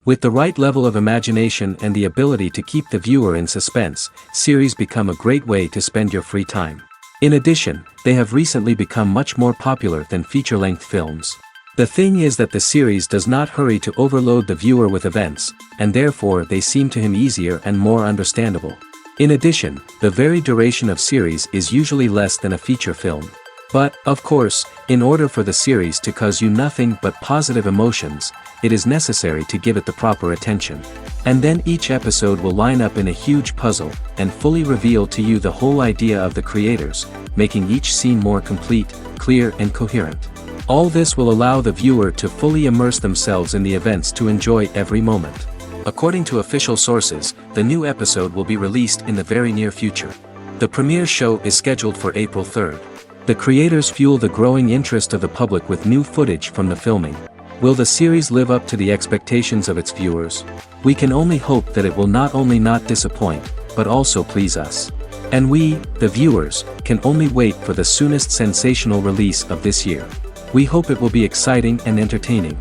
With the right level of imagination and the ability to keep the viewer in suspense, series become a great way to spend your free time. In addition, they have recently become much more popular than feature-length films. The thing is that the series does not hurry to overload the viewer with events, and therefore they seem to him easier and more understandable. In addition, the very duration of series is usually less than a feature film. But, of course, in order for the series to cause you nothing but positive emotions, it is necessary to give it the proper attention. And then each episode will line up in a huge puzzle, and fully reveal to you the whole idea of the creators, making each scene more complete, clear and coherent. All this will allow the viewer to fully immerse themselves in the events to enjoy every moment. According to official sources, the new episode will be released in the very near future. The premiere show is scheduled for April 3rd. The creators fuel the growing interest of the public with new footage from the filming. Will the series live up to the expectations of its viewers? We can only hope that it will not only not disappoint, but also please us. And we, the viewers, can only wait for the soonest sensational release of this year. We hope it will be exciting and entertaining.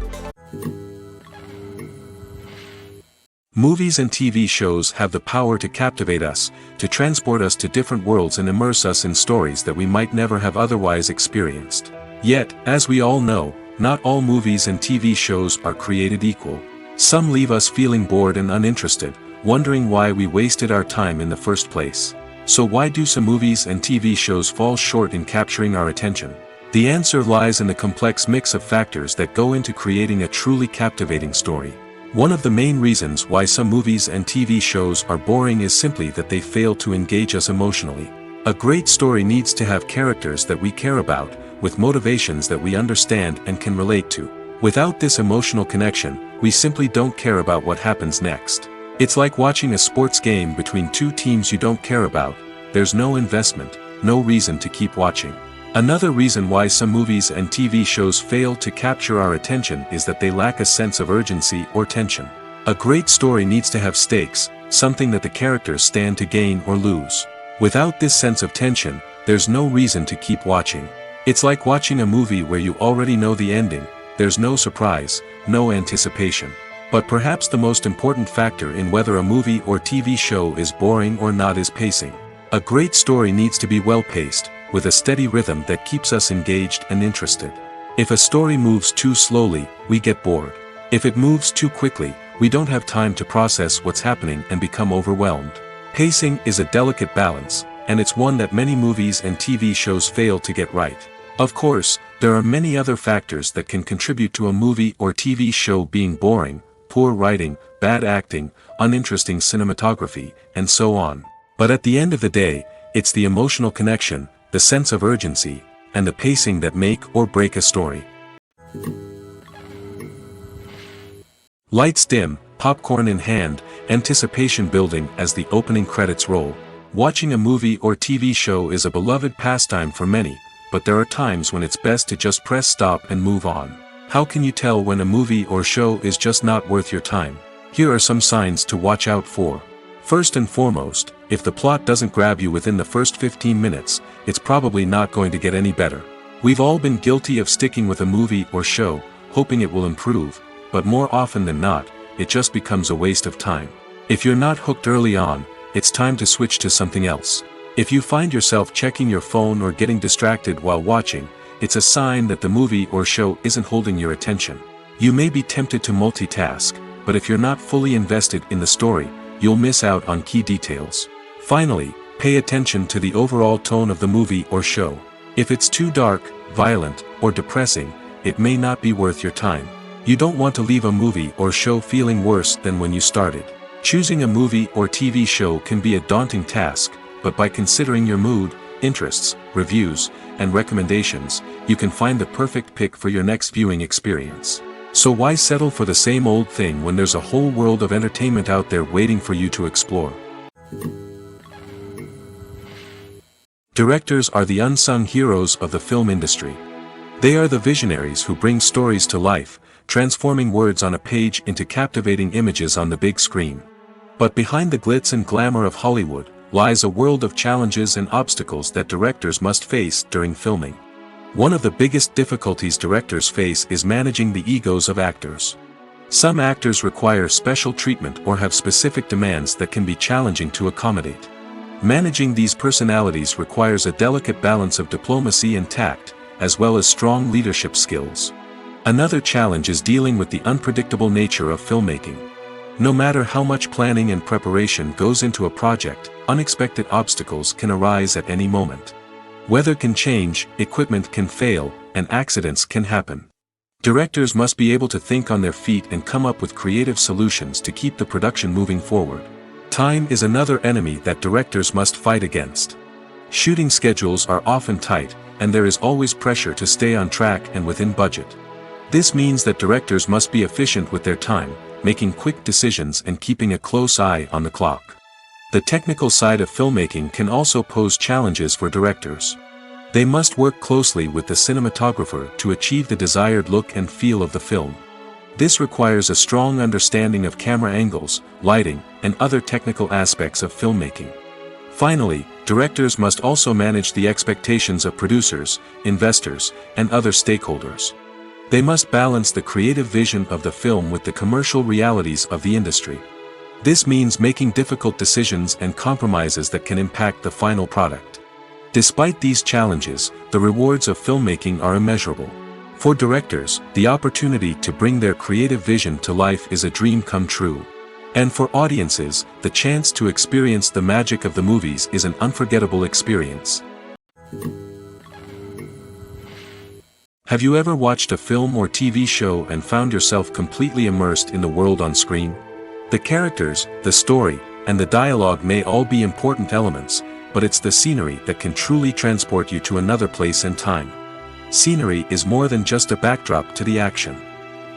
Movies and TV shows have the power to captivate us, to transport us to different worlds and immerse us in stories that we might never have otherwise experienced. Yet, as we all know, not all movies and TV shows are created equal. Some leave us feeling bored and uninterested, wondering why we wasted our time in the first place. So why do some movies and TV shows fall short in capturing our attention? The answer lies in the complex mix of factors that go into creating a truly captivating story. One of the main reasons why some movies and TV shows are boring is simply that they fail to engage us emotionally. A great story needs to have characters that we care about, with motivations that we understand and can relate to. Without this emotional connection, we simply don't care about what happens next. It's like watching a sports game between two teams you don't care about. There's no investment, no reason to keep watching. Another reason why some movies and TV shows fail to capture our attention is that they lack a sense of urgency or tension. A great story needs to have stakes, something that the characters stand to gain or lose. Without this sense of tension, there's no reason to keep watching. It's like watching a movie where you already know the ending, there's no surprise, no anticipation. But perhaps the most important factor in whether a movie or TV show is boring or not is pacing. A great story needs to be well-paced, with a steady rhythm that keeps us engaged and interested. If a story moves too slowly, we get bored. If it moves too quickly, we don't have time to process what's happening and become overwhelmed. Pacing is a delicate balance, and it's one that many movies and TV shows fail to get right. Of course, there are many other factors that can contribute to a movie or TV show being boring: poor writing, bad acting, uninteresting cinematography, and so on. But at the end of the day, it's the emotional connection, the sense of urgency, and the pacing that make or break a story. Lights dim, popcorn in hand, anticipation building as the opening credits roll. Watching a movie or TV show is a beloved pastime for many, but there are times when it's best to just press stop and move on. How can you tell when a movie or show is just not worth your time? Here are some signs to watch out for. First and foremost, if the plot doesn't grab you within the first 15 minutes, it's probably not going to get any better. We've all been guilty of sticking with a movie or show, hoping it will improve, but more often than not, it just becomes a waste of time. If you're not hooked early on, it's time to switch to something else. If you find yourself checking your phone or getting distracted while watching, it's a sign that the movie or show isn't holding your attention. You may be tempted to multitask, but if you're not fully invested in the story, you'll miss out on key details. Finally, pay attention to the overall tone of the movie or show. If it's too dark, violent, or depressing, it may not be worth your time. You don't want to leave a movie or show feeling worse than when you started. Choosing a movie or TV show can be a daunting task, but by considering your mood, interests, reviews, and recommendations, you can find the perfect pick for your next viewing experience. So why settle for the same old thing when there's a whole world of entertainment out there waiting for you to explore? Directors are the unsung heroes of the film industry. They are the visionaries who bring stories to life, transforming words on a page into captivating images on the big screen. But behind the glitz and glamour of Hollywood, lies a world of challenges and obstacles that directors must face during filming. One of the biggest difficulties directors face is managing the egos of actors. Some actors require special treatment or have specific demands that can be challenging to accommodate. Managing these personalities requires a delicate balance of diplomacy and tact, as well as strong leadership skills. Another challenge is dealing with the unpredictable nature of filmmaking. No matter how much planning and preparation goes into a project, unexpected obstacles can arise at any moment. Weather can change, equipment can fail, and accidents can happen. Directors must be able to think on their feet and come up with creative solutions to keep the production moving forward. Time is another enemy that directors must fight against. Shooting schedules are often tight, and there is always pressure to stay on track and within budget. This means that directors must be efficient with their time, making quick decisions and keeping a close eye on the clock. The technical side of filmmaking can also pose challenges for directors. They must work closely with the cinematographer to achieve the desired look and feel of the film. This requires a strong understanding of camera angles, lighting, and other technical aspects of filmmaking. Finally, directors must also manage the expectations of producers, investors, and other stakeholders. They must balance the creative vision of the film with the commercial realities of the industry. This means making difficult decisions and compromises that can impact the final product. Despite these challenges, the rewards of filmmaking are immeasurable. For directors, the opportunity to bring their creative vision to life is a dream come true. And for audiences, the chance to experience the magic of the movies is an unforgettable experience. Have you ever watched a film or TV show and found yourself completely immersed in the world on screen? The characters, the story, and the dialogue may all be important elements, but it's the scenery that can truly transport you to another place and time. Scenery is more than just a backdrop to the action.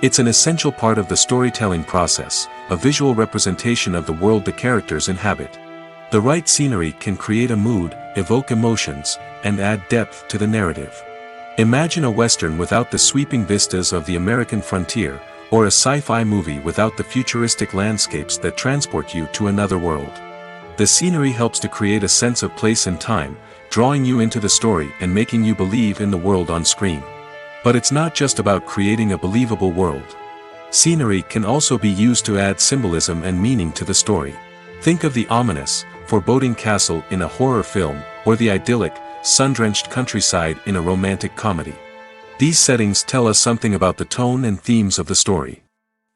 It's an essential part of the storytelling process, a visual representation of the world the characters inhabit. The right scenery can create a mood, evoke emotions, and add depth to the narrative. Imagine a Western without the sweeping vistas of the American frontier, or a sci-fi movie without the futuristic landscapes that transport you to another world. The scenery helps to create a sense of place and time, drawing you into the story and making you believe in the world on screen. But it's not just about creating a believable world. Scenery can also be used to add symbolism and meaning to the story. Think of the ominous, foreboding castle in a horror film, or the idyllic, sun-drenched countryside in a romantic comedy. These settings tell us something about the tone and themes of the story.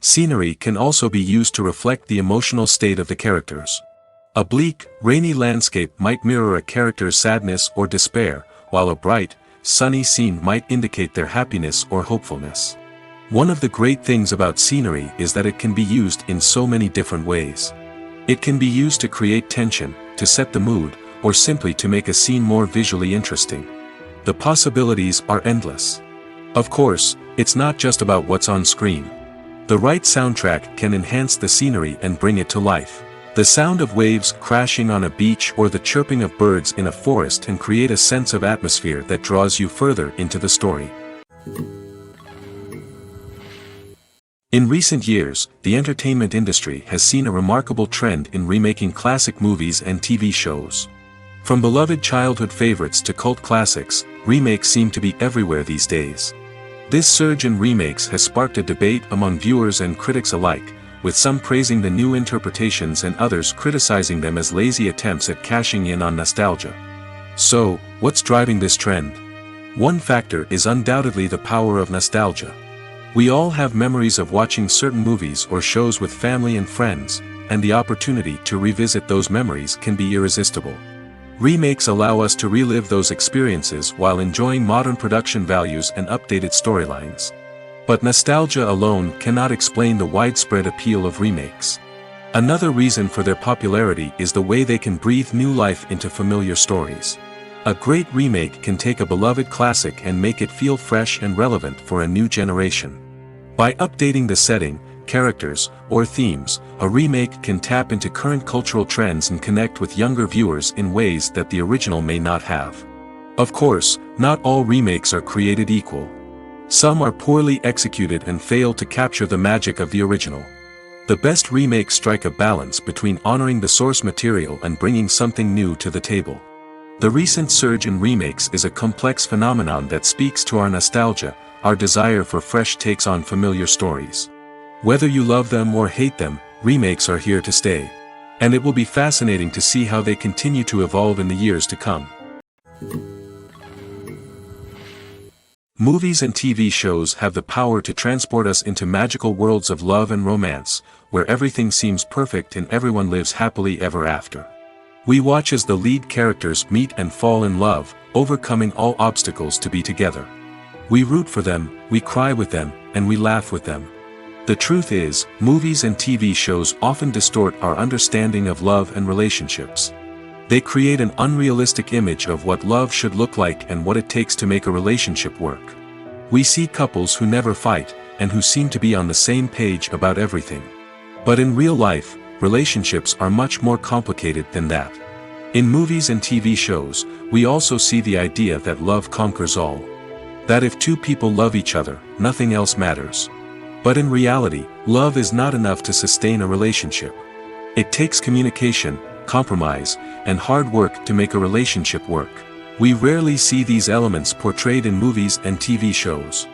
Scenery can also be used to reflect the emotional state of the characters. A bleak, rainy landscape might mirror a character's sadness or despair, while a bright, sunny scene might indicate their happiness or hopefulness. One of the great things about scenery is that it can be used in so many different ways. It can be used to create tension, to set the mood, or simply to make a scene more visually interesting. The possibilities are endless. Of course, it's not just about what's on screen. The right soundtrack can enhance the scenery and bring it to life. The sound of waves crashing on a beach or the chirping of birds in a forest can create a sense of atmosphere that draws you further into the story. In recent years, the entertainment industry has seen a remarkable trend in remaking classic movies and TV shows. From beloved childhood favorites to cult classics, remakes seem to be everywhere these days. This surge in remakes has sparked a debate among viewers and critics alike, with some praising the new interpretations and others criticizing them as lazy attempts at cashing in on nostalgia. So, what's driving this trend? One factor is undoubtedly the power of nostalgia. We all have memories of watching certain movies or shows with family and friends, and the opportunity to revisit those memories can be irresistible. Remakes allow us to relive those experiences while enjoying modern production values and updated storylines. But nostalgia alone cannot explain the widespread appeal of remakes. Another reason for their popularity is the way they can breathe new life into familiar stories. A great remake can take a beloved classic and make it feel fresh and relevant for a new generation. By updating the setting, characters, or themes, a remake can tap into current cultural trends and connect with younger viewers in ways that the original may not have. Of course, not all remakes are created equal. Some are poorly executed and fail to capture the magic of the original. The best remakes strike a balance between honoring the source material and bringing something new to the table. The recent surge in remakes is a complex phenomenon that speaks to our nostalgia, our desire for fresh takes on familiar stories. Whether you love them or hate them, remakes are here to stay. And it will be fascinating to see how they continue to evolve in the years to come. Movies and TV shows have the power to transport us into magical worlds of love and romance, where everything seems perfect and everyone lives happily ever after. We watch as the lead characters meet and fall in love, overcoming all obstacles to be together. We root for them, we cry with them, and we laugh with them. The truth is, movies and TV shows often distort our understanding of love and relationships. They create an unrealistic image of what love should look like and what it takes to make a relationship work. We see couples who never fight, and who seem to be on the same page about everything. But in real life, relationships are much more complicated than that. In movies and TV shows, we also see the idea that love conquers all. That if two people love each other, nothing else matters. But in reality, love is not enough to sustain a relationship. It takes communication, compromise, and hard work to make a relationship work. We rarely see these elements portrayed in movies and TV shows.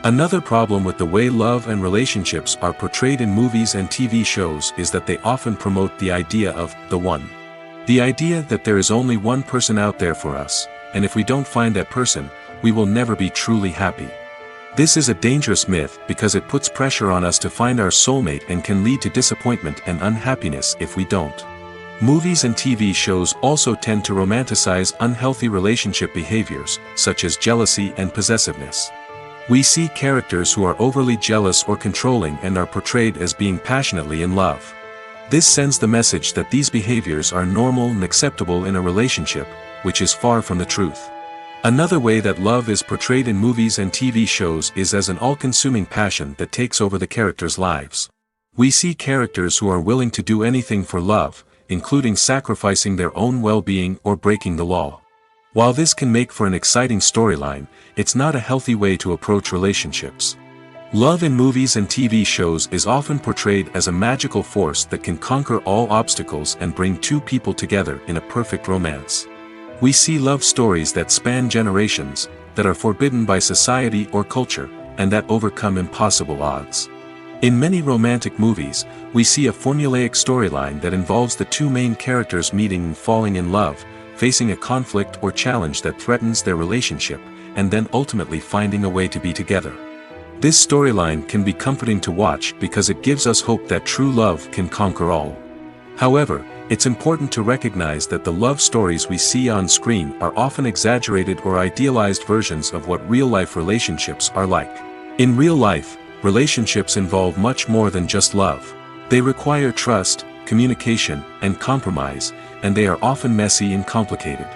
Another problem with the way love and relationships are portrayed in movies and TV shows is that they often promote the idea of the one. The idea that there is only one person out there for us, and if we don't find that person, we will never be truly happy. This is a dangerous myth because it puts pressure on us to find our soulmate and can lead to disappointment and unhappiness if we don't. Movies and TV shows also tend to romanticize unhealthy relationship behaviors, such as jealousy and possessiveness. We see characters who are overly jealous or controlling and are portrayed as being passionately in love. This sends the message that these behaviors are normal and acceptable in a relationship, which is far from the truth. Another way that love is portrayed in movies and TV shows is as an all-consuming passion that takes over the characters' lives. We see characters who are willing to do anything for love, including sacrificing their own well-being or breaking the law. While this can make for an exciting storyline, it's not a healthy way to approach relationships. Love in movies and TV shows is often portrayed as a magical force that can conquer all obstacles and bring two people together in a perfect romance. We see love stories that span generations, that are forbidden by society or culture, and that overcome impossible odds. In many romantic movies, we see a formulaic storyline that involves the two main characters meeting and falling in love, facing a conflict or challenge that threatens their relationship, and then ultimately finding a way to be together. This storyline can be comforting to watch because it gives us hope that true love can conquer all. However, it's important to recognize that the love stories we see on screen are often exaggerated or idealized versions of what real-life relationships are like. In real life, relationships involve much more than just love. They require trust, communication, and compromise, and they are often messy and complicated.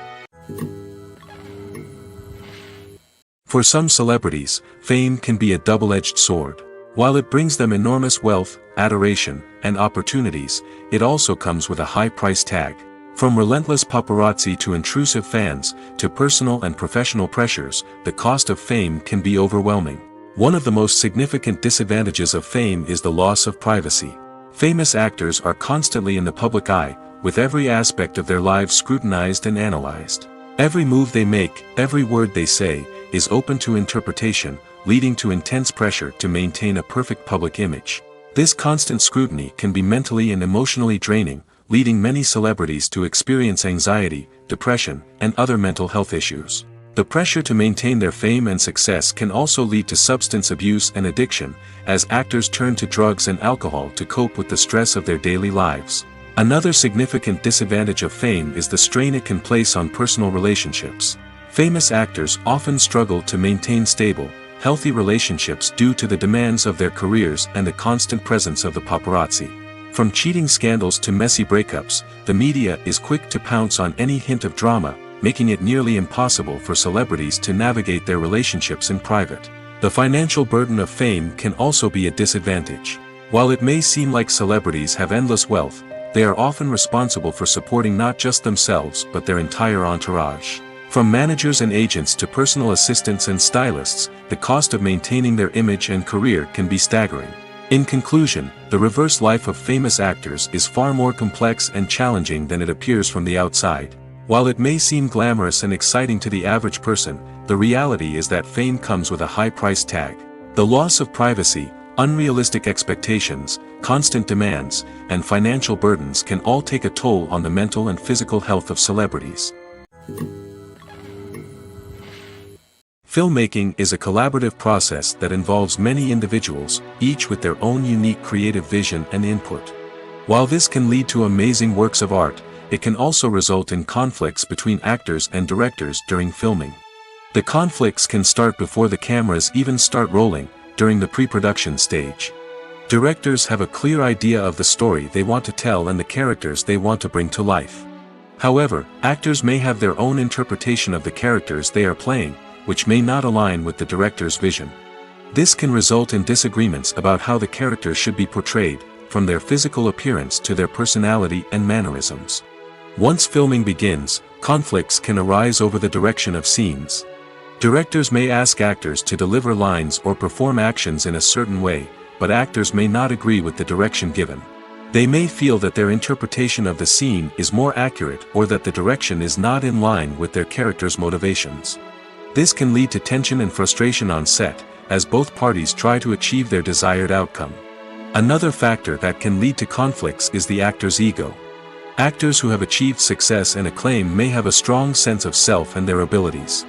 For some celebrities, fame can be a double-edged sword. While it brings them enormous wealth, adoration, and opportunities, it also comes with a high price tag. From relentless paparazzi to intrusive fans, to personal and professional pressures, the cost of fame can be overwhelming. One of the most significant disadvantages of fame is the loss of privacy. Famous actors are constantly in the public eye, with every aspect of their lives scrutinized and analyzed. Every move they make, every word they say, is open to interpretation, leading to intense pressure to maintain a perfect public image. This constant scrutiny can be mentally and emotionally draining, leading many celebrities to experience anxiety, depression, and other mental health issues. The pressure to maintain their fame and success can also lead to substance abuse and addiction, as actors turn to drugs and alcohol to cope with the stress of their daily lives. Another significant disadvantage of fame is the strain it can place on personal relationships. Famous actors often struggle to maintain stable, healthy relationships due to the demands of their careers and the constant presence of the paparazzi. From cheating scandals to messy breakups, the media is quick to pounce on any hint of drama, making it nearly impossible for celebrities to navigate their relationships in private. The financial burden of fame can also be a disadvantage. While it may seem like celebrities have endless wealth, they are often responsible for supporting not just themselves but their entire entourage. From managers and agents to personal assistants and stylists, the cost of maintaining their image and career can be staggering. In conclusion, the reverse life of famous actors is far more complex and challenging than it appears from the outside. While it may seem glamorous and exciting to the average person, the reality is that fame comes with a high price tag. The loss of privacy, Unrealistic expectations, constant demands, and financial burdens can all take a toll on the mental and physical health of celebrities. Filmmaking is a collaborative process that involves many individuals, each with their own unique creative vision and input. While this can lead to amazing works of art, it can also result in conflicts between actors and directors during filming. The conflicts can start before the cameras even start rolling, during the pre-production stage. Directors have a clear idea of the story they want to tell and the characters they want to bring to life. However, actors may have their own interpretation of the characters they are playing, which may not align with the director's vision. This can result in disagreements about how the characters should be portrayed, from their physical appearance to their personality and mannerisms. Once filming begins, conflicts can arise over the direction of scenes. Directors may ask actors to deliver lines or perform actions in a certain way, but actors may not agree with the direction given. They may feel that their interpretation of the scene is more accurate or that the direction is not in line with their character's motivations. This can lead to tension and frustration on set, as both parties try to achieve their desired outcome. Another factor that can lead to conflicts is the actor's ego. Actors who have achieved success and acclaim may have a strong sense of self and their abilities.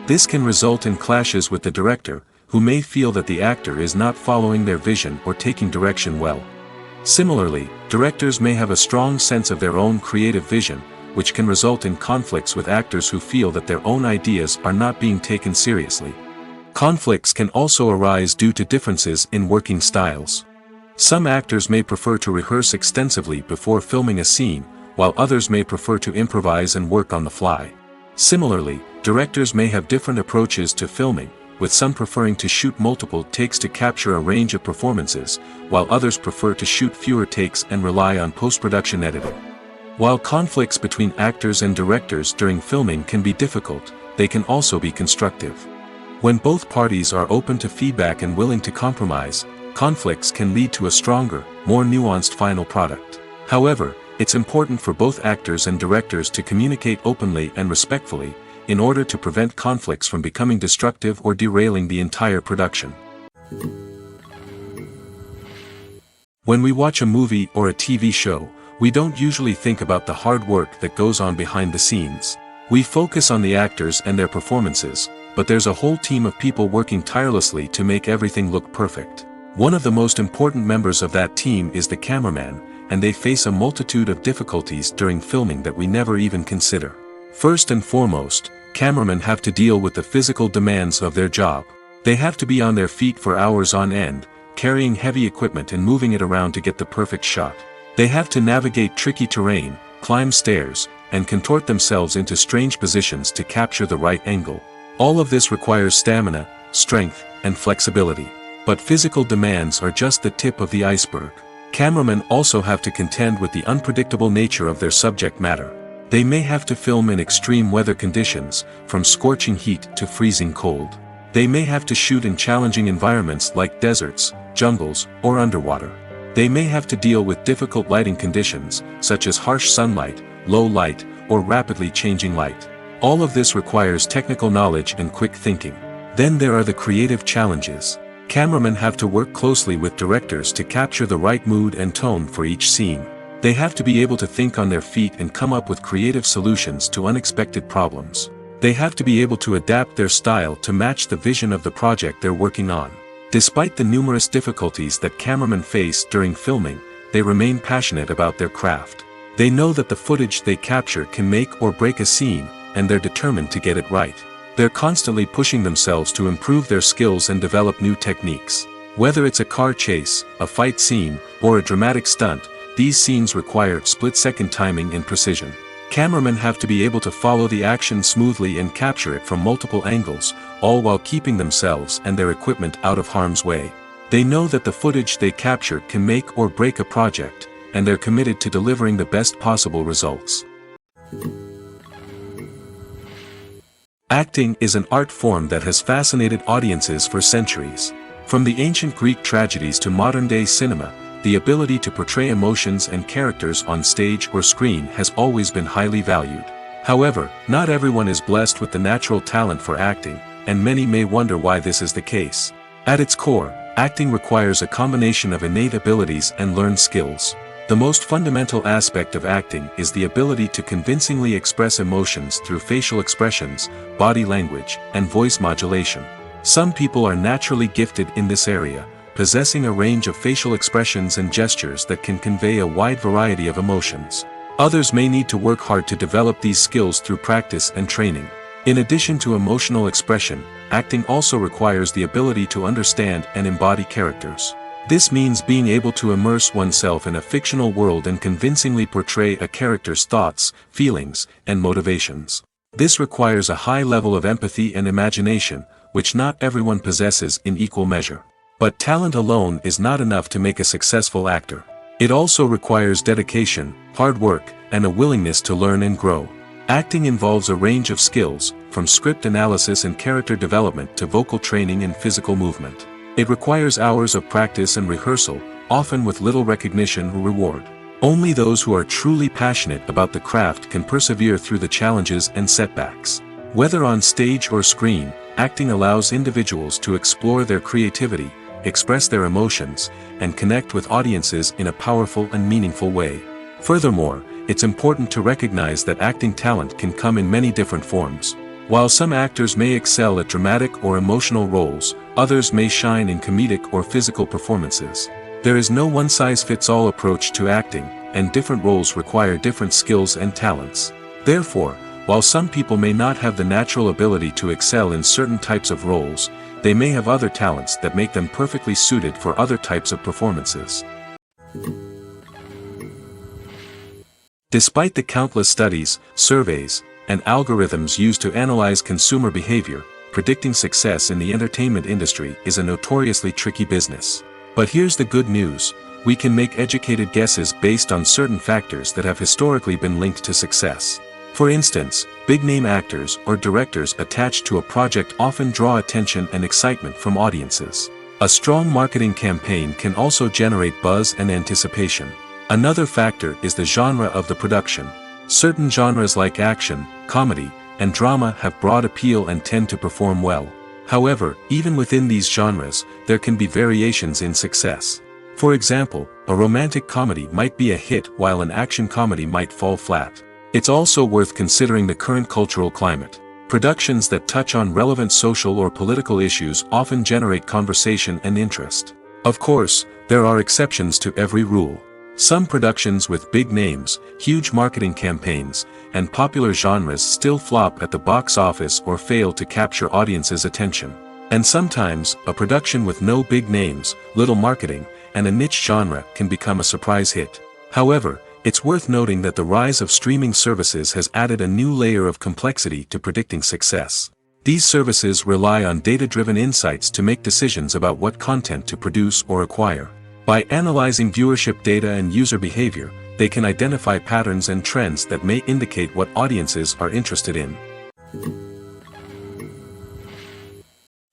This can result in clashes with the director, who may feel that the actor is not following their vision or taking direction well. Similarly, directors may have a strong sense of their own creative vision, which can result in conflicts with actors who feel that their own ideas are not being taken seriously. Conflicts can also arise due to differences in working styles. Some actors may prefer to rehearse extensively before filming a scene, while others may prefer to improvise and work on the fly. Similarly, directors may have different approaches to filming, with some preferring to shoot multiple takes to capture a range of performances, while others prefer to shoot fewer takes and rely on post-production editing. While conflicts between actors and directors during filming can be difficult, they can also be constructive. When both parties are open to feedback and willing to compromise, conflicts can lead to a stronger, more nuanced final product. However, it's important for both actors and directors to communicate openly and respectfully, in order to prevent conflicts from becoming destructive or derailing the entire production. When we watch a movie or a TV show, we don't usually think about the hard work that goes on behind the scenes. We focus on the actors and their performances, but there's a whole team of people working tirelessly to make everything look perfect. One of the most important members of that team is the cameraman, and they face a multitude of difficulties during filming that we never even consider. First and foremost, cameramen have to deal with the physical demands of their job. They have to be on their feet for hours on end, carrying heavy equipment and moving it around to get the perfect shot. They have to navigate tricky terrain, climb stairs, and contort themselves into strange positions to capture the right angle. All of this requires stamina, strength, and flexibility. But physical demands are just the tip of the iceberg. Cameramen also have to contend with the unpredictable nature of their subject matter. They may have to film in extreme weather conditions, from scorching heat to freezing cold. They may have to shoot in challenging environments like deserts, jungles, or underwater. They may have to deal with difficult lighting conditions, such as harsh sunlight, low light, or rapidly changing light. All of this requires technical knowledge and quick thinking. Then there are the creative challenges. Cameramen have to work closely with directors to capture the right mood and tone for each scene. They have to be able to think on their feet and come up with creative solutions to unexpected problems. They have to be able to adapt their style to match the vision of the project they're working on. Despite the numerous difficulties that cameramen face during filming, they remain passionate about their craft. They know that the footage they capture can make or break a scene, and they're determined to get it right. They're constantly pushing themselves to improve their skills and develop new techniques. Whether it's a car chase, a fight scene, or a dramatic stunt, these scenes require split-second timing and precision. Cameramen have to be able to follow the action smoothly and capture it from multiple angles, all while keeping themselves and their equipment out of harm's way. They know that the footage they capture can make or break a project, and they're committed to delivering the best possible results. Acting is an art form that has fascinated audiences for centuries. From the ancient Greek tragedies to modern-day cinema, the ability to portray emotions and characters on stage or screen has always been highly valued. However, not everyone is blessed with the natural talent for acting, and many may wonder why this is the case. At its core, acting requires a combination of innate abilities and learned skills. The most fundamental aspect of acting is the ability to convincingly express emotions through facial expressions, body language, and voice modulation. Some people are naturally gifted in this area, possessing a range of facial expressions and gestures that can convey a wide variety of emotions. Others may need to work hard to develop these skills through practice and training. In addition to emotional expression, acting also requires the ability to understand and embody characters. This means being able to immerse oneself in a fictional world and convincingly portray a character's thoughts, feelings, and motivations. This requires a high level of empathy and imagination, which not everyone possesses in equal measure. But talent alone is not enough to make a successful actor. It also requires dedication, hard work, and a willingness to learn and grow. Acting involves a range of skills, from script analysis and character development to vocal training and physical movement. It requires hours of practice and rehearsal, often with little recognition or reward. Only those who are truly passionate about the craft can persevere through the challenges and setbacks. Whether on stage or screen, acting allows individuals to explore their creativity, express their emotions, and connect with audiences in a powerful and meaningful way. Furthermore, it's important to recognize that acting talent can come in many different forms. While some actors may excel at dramatic or emotional roles, others may shine in comedic or physical performances. There is no one-size-fits-all approach to acting, and different roles require different skills and talents. Therefore, while some people may not have the natural ability to excel in certain types of roles, they may have other talents that make them perfectly suited for other types of performances. Despite the countless studies, surveys, and algorithms used to analyze consumer behavior, predicting success in the entertainment industry is a notoriously tricky business. But here's the good news: we can make educated guesses based on certain factors that have historically been linked to success. For instance, big-name actors or directors attached to a project often draw attention and excitement from audiences. A strong marketing campaign can also generate buzz and anticipation. Another factor is the genre of the production. Certain genres like action, comedy, and drama have broad appeal and tend to perform well. However, even within these genres, there can be variations in success. For example, a romantic comedy might be a hit while an action comedy might fall flat. It's also worth considering the current cultural climate. Productions that touch on relevant social or political issues often generate conversation and interest. Of course, there are exceptions to every rule. Some productions with big names, huge marketing campaigns, and popular genres still flop at the box office or fail to capture audiences' attention. And sometimes, a production with no big names, little marketing, and a niche genre can become a surprise hit. However, it's worth noting that the rise of streaming services has added a new layer of complexity to predicting success. These services rely on data-driven insights to make decisions about what content to produce or acquire. By analyzing viewership data and user behavior, they can identify patterns and trends that may indicate what audiences are interested in.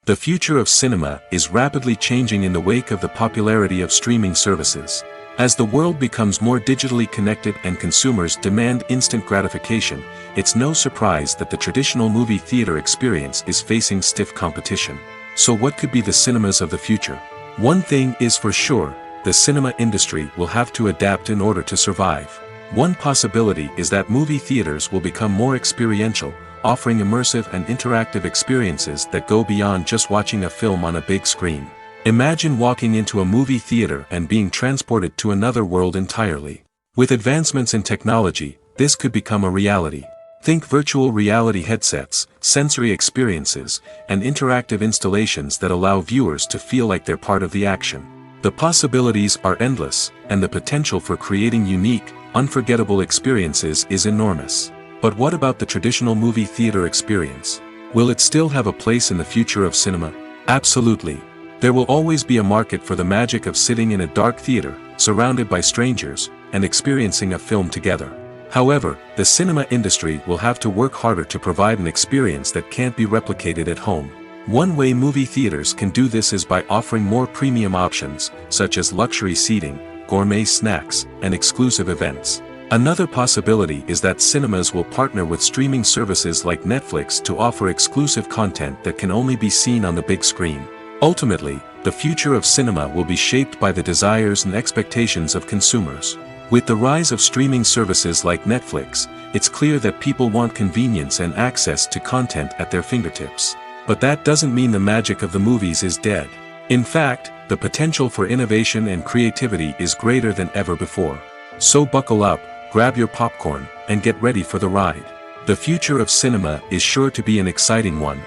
The future of cinema is rapidly changing in the wake of the popularity of streaming services. As the world becomes more digitally connected and consumers demand instant gratification, it's no surprise that the traditional movie theater experience is facing stiff competition. So what could be the cinemas of the future? One thing is for sure: the cinema industry will have to adapt in order to survive. One possibility is that movie theaters will become more experiential, offering immersive and interactive experiences that go beyond just watching a film on a big screen. Imagine walking into a movie theater and being transported to another world entirely. With advancements in technology, this could become a reality. Think virtual reality headsets, sensory experiences, and interactive installations that allow viewers to feel like they're part of the action. The possibilities are endless, and the potential for creating unique, unforgettable experiences is enormous. But what about the traditional movie theater experience? Will it still have a place in the future of cinema? Absolutely. There will always be a market for the magic of sitting in a dark theater, surrounded by strangers, and experiencing a film together. However, the cinema industry will have to work harder to provide an experience that can't be replicated at home. One way movie theaters can do this is by offering more premium options, such as luxury seating, gourmet snacks, and exclusive events. Another possibility is that cinemas will partner with streaming services like Netflix to offer exclusive content that can only be seen on the big screen. Ultimately, the future of cinema will be shaped by the desires and expectations of consumers. With the rise of streaming services like Netflix, it's clear that people want convenience and access to content at their fingertips. But that doesn't mean the magic of the movies is dead. In fact, the potential for innovation and creativity is greater than ever before. So buckle up, grab your popcorn, and get ready for the ride. The future of cinema is sure to be an exciting one.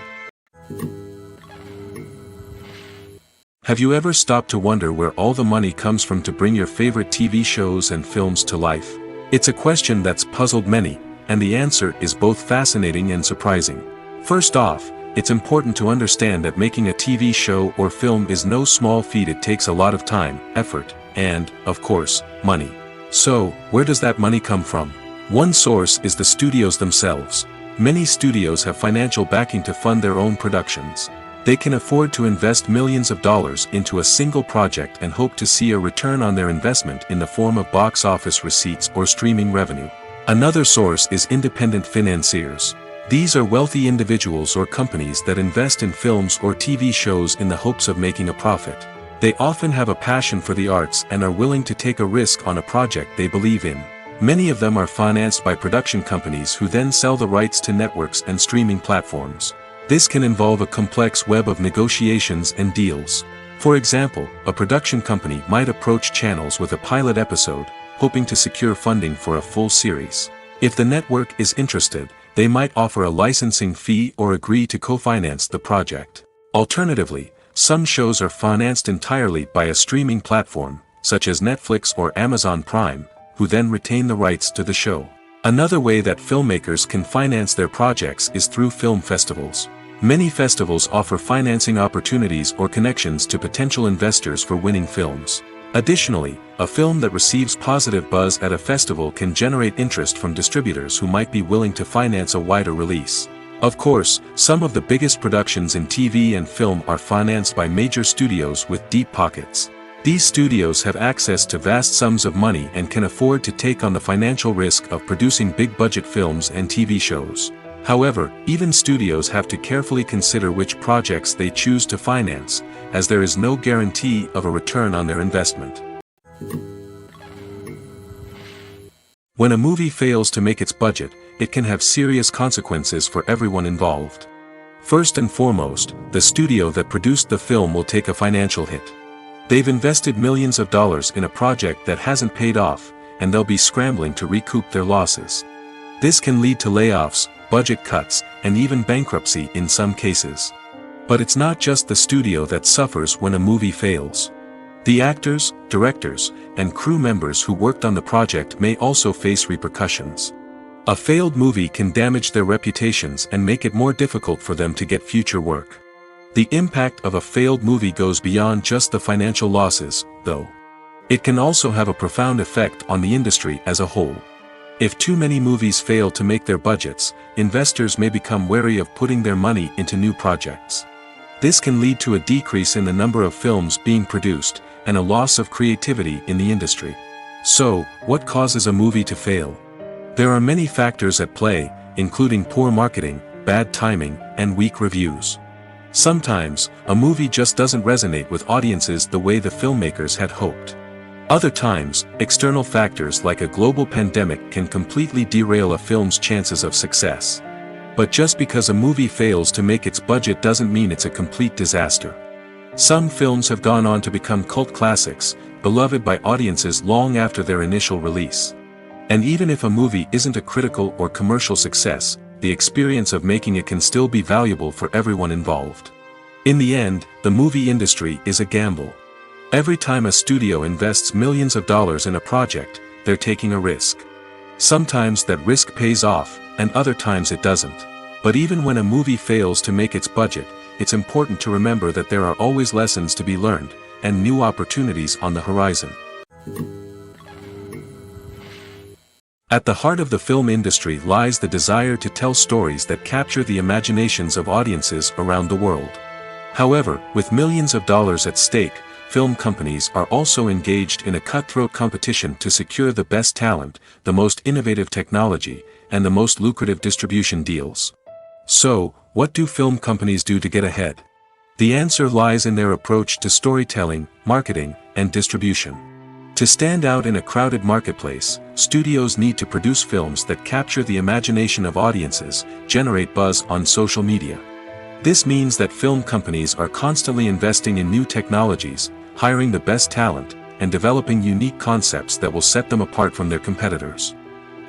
Have you ever stopped to wonder where all the money comes from to bring your favorite TV shows and films to life? It's a question that's puzzled many, and the answer is both fascinating and surprising. First off, it's important to understand that making a TV show or film is no small feat. It takes a lot of time, effort, and, of course, money. So, where does that money come from? One source is the studios themselves. Many studios have financial backing to fund their own productions. They can afford to invest millions of dollars into a single project and hope to see a return on their investment in the form of box office receipts or streaming revenue. Another source is independent financiers. These are wealthy individuals or companies that invest in films or TV shows in the hopes of making a profit. They often have a passion for the arts and are willing to take a risk on a project they believe in. Many of them are financed by production companies who then sell the rights to networks and streaming platforms. This can involve a complex web of negotiations and deals. For example, a production company might approach channels with a pilot episode, hoping to secure funding for a full series. If the network is interested, they might offer a licensing fee or agree to co-finance the project. Alternatively, some shows are financed entirely by a streaming platform, such as Netflix or Amazon Prime, who then retain the rights to the show. Another way that filmmakers can finance their projects is through film festivals. Many festivals offer financing opportunities or connections to potential investors for winning films. Additionally, a film that receives positive buzz at a festival can generate interest from distributors who might be willing to finance a wider release. Of course, some of the biggest productions in TV and film are financed by major studios with deep pockets. These studios have access to vast sums of money and can afford to take on the financial risk of producing big-budget films and TV shows. However, even studios have to carefully consider which projects they choose to finance, as there is no guarantee of a return on their investment. When a movie fails to make its budget, it can have serious consequences for everyone involved. First and foremost, the studio that produced the film will take a financial hit. They've invested millions of dollars in a project that hasn't paid off, and they'll be scrambling to recoup their losses. This can lead to layoffs, budget cuts, and even bankruptcy in some cases. But it's not just the studio that suffers when a movie fails. The actors, directors, and crew members who worked on the project may also face repercussions. A failed movie can damage their reputations and make it more difficult for them to get future work. The impact of a failed movie goes beyond just the financial losses, though. It can also have a profound effect on the industry as a whole. If too many movies fail to make their budgets, investors may become wary of putting their money into new projects. This can lead to a decrease in the number of films being produced, and a loss of creativity in the industry. So, what causes a movie to fail? There are many factors at play, including poor marketing, bad timing, and weak reviews. Sometimes, a movie just doesn't resonate with audiences the way the filmmakers had hoped. Other times, external factors like a global pandemic can completely derail a film's chances of success. But just because a movie fails to make its budget doesn't mean it's a complete disaster. Some films have gone on to become cult classics, beloved by audiences long after their initial release. And even if a movie isn't a critical or commercial success, the experience of making it can still be valuable for everyone involved. In the end, the movie industry is a gamble. Every time a studio invests millions of dollars in a project, they're taking a risk. Sometimes that risk pays off, and other times it doesn't. But even when a movie fails to make its budget, it's important to remember that there are always lessons to be learned, and new opportunities on the horizon. At the heart of the film industry lies the desire to tell stories that capture the imaginations of audiences around the world. However, with millions of dollars at stake, film companies are also engaged in a cutthroat competition to secure the best talent, the most innovative technology, and the most lucrative distribution deals. So, what do film companies do to get ahead? The answer lies in their approach to storytelling, marketing, and distribution. To stand out in a crowded marketplace, studios need to produce films that capture the imagination of audiences, generate buzz on social media. This means that film companies are constantly investing in new technologies, hiring the best talent, and developing unique concepts that will set them apart from their competitors.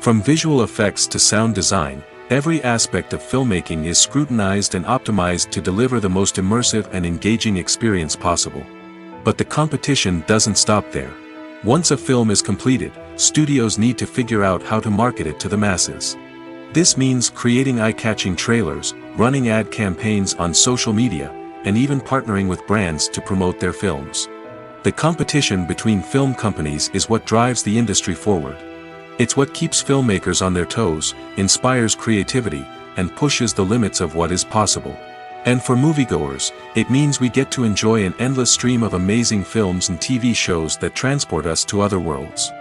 From visual effects to sound design, every aspect of filmmaking is scrutinized and optimized to deliver the most immersive and engaging experience possible. But the competition doesn't stop there. Once a film is completed, studios need to figure out how to market it to the masses. This means creating eye-catching trailers, running ad campaigns on social media, and even partnering with brands to promote their films. The competition between film companies is what drives the industry forward. It's what keeps filmmakers on their toes, inspires creativity, and pushes the limits of what is possible. And for moviegoers, it means we get to enjoy an endless stream of amazing films and TV shows that transport us to other worlds.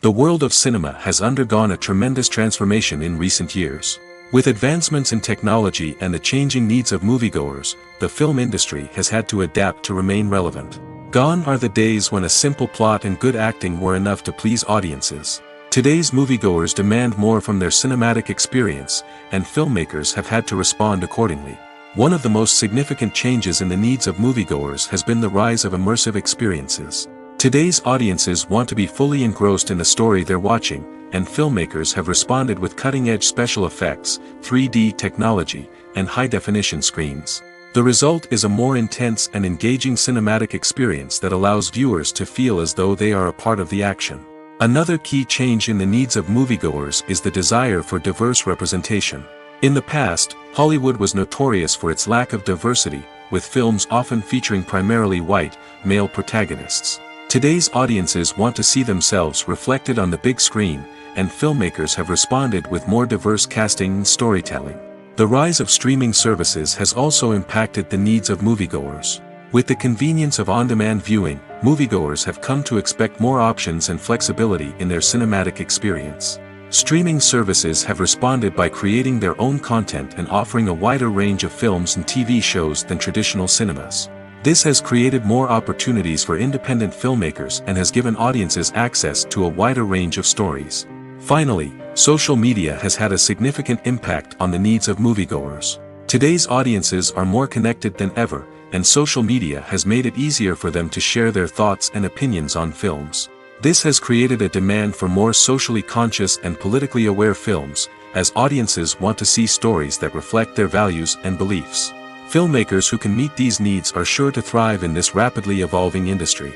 The world of cinema has undergone a tremendous transformation in recent years. With advancements in technology and the changing needs of moviegoers, the film industry has had to adapt to remain relevant. Gone are the days when a simple plot and good acting were enough to please audiences. Today's moviegoers demand more from their cinematic experience, and filmmakers have had to respond accordingly. One of the most significant changes in the needs of moviegoers has been the rise of immersive experiences. Today's audiences want to be fully engrossed in the story they're watching, and filmmakers have responded with cutting-edge special effects, 3D technology, and high-definition screens. The result is a more intense and engaging cinematic experience that allows viewers to feel as though they are a part of the action. Another key change in the needs of moviegoers is the desire for diverse representation. In the past, Hollywood was notorious for its lack of diversity, with films often featuring primarily white, male protagonists. Today's audiences want to see themselves reflected on the big screen, and filmmakers have responded with more diverse casting and storytelling. The rise of streaming services has also impacted the needs of moviegoers. With the convenience of on-demand viewing, moviegoers have come to expect more options and flexibility in their cinematic experience. Streaming services have responded by creating their own content and offering a wider range of films and TV shows than traditional cinemas. This has created more opportunities for independent filmmakers and has given audiences access to a wider range of stories. Finally, social media has had a significant impact on the needs of moviegoers. Today's audiences are more connected than ever, and social media has made it easier for them to share their thoughts and opinions on films. This has created a demand for more socially conscious and politically aware films, as audiences want to see stories that reflect their values and beliefs. Filmmakers who can meet these needs are sure to thrive in this rapidly evolving industry.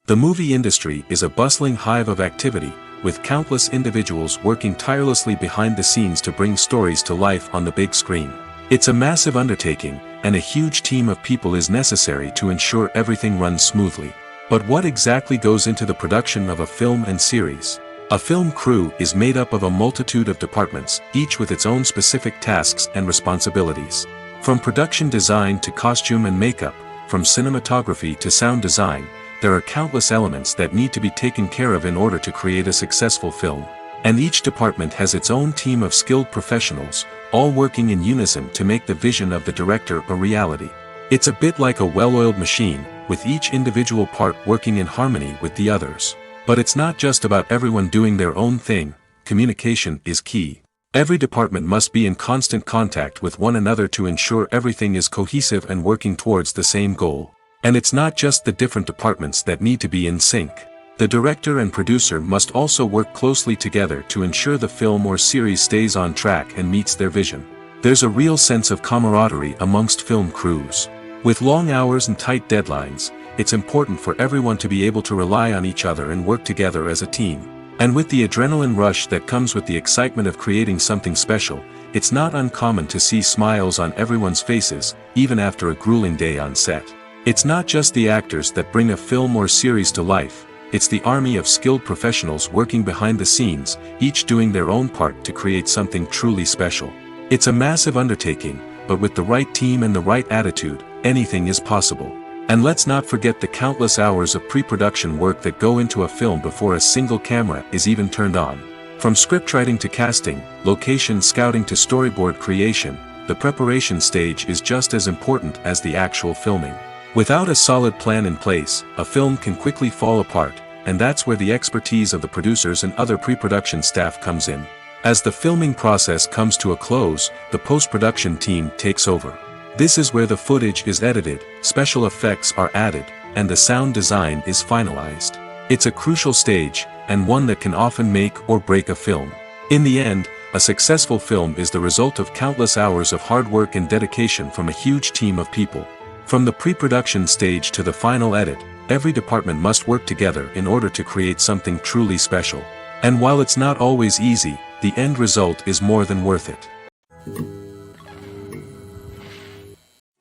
The movie industry is a bustling hive of activity, with countless individuals working tirelessly behind the scenes to bring stories to life on the big screen. It's a massive undertaking, and a huge team of people is necessary to ensure everything runs smoothly. But what exactly goes into the production of a film and series? A film crew is made up of a multitude of departments, each with its own specific tasks and responsibilities. From production design to costume and makeup, from cinematography to sound design, there are countless elements that need to be taken care of in order to create a successful film. And each department has its own team of skilled professionals, all working in unison to make the vision of the director a reality. It's a bit like a well-oiled machine, with each individual part working in harmony with the others. But it's not just about everyone doing their own thing. Communication is key. Every department must be in constant contact with one another to ensure everything is cohesive and working towards the same goal. And it's not just the different departments that need to be in sync. The director and producer must also work closely together to ensure the film or series stays on track and meets their vision. There's a real sense of camaraderie amongst film crews. With long hours and tight deadlines, it's important for everyone to be able to rely on each other and work together as a team. And with the adrenaline rush that comes with the excitement of creating something special, it's not uncommon to see smiles on everyone's faces, even after a grueling day on set. It's not just the actors that bring a film or series to life. It's the army of skilled professionals working behind the scenes, each doing their own part to create something truly special. It's a massive undertaking, but with the right team and the right attitude, anything is possible. And let's not forget the countless hours of pre-production work that go into a film before a single camera is even turned on. From scriptwriting to casting, location scouting to storyboard creation, the preparation stage is just as important as the actual filming. Without a solid plan in place, a film can quickly fall apart, and that's where the expertise of the producers and other pre-production staff comes in. As the filming process comes to a close, the post-production team takes over. This is where the footage is edited, special effects are added, and the sound design is finalized. It's a crucial stage, and one that can often make or break a film. In the end, a successful film is the result of countless hours of hard work and dedication from a huge team of people. From the pre-production stage to the final edit, every department must work together in order to create something truly special. And while it's not always easy, the end result is more than worth it.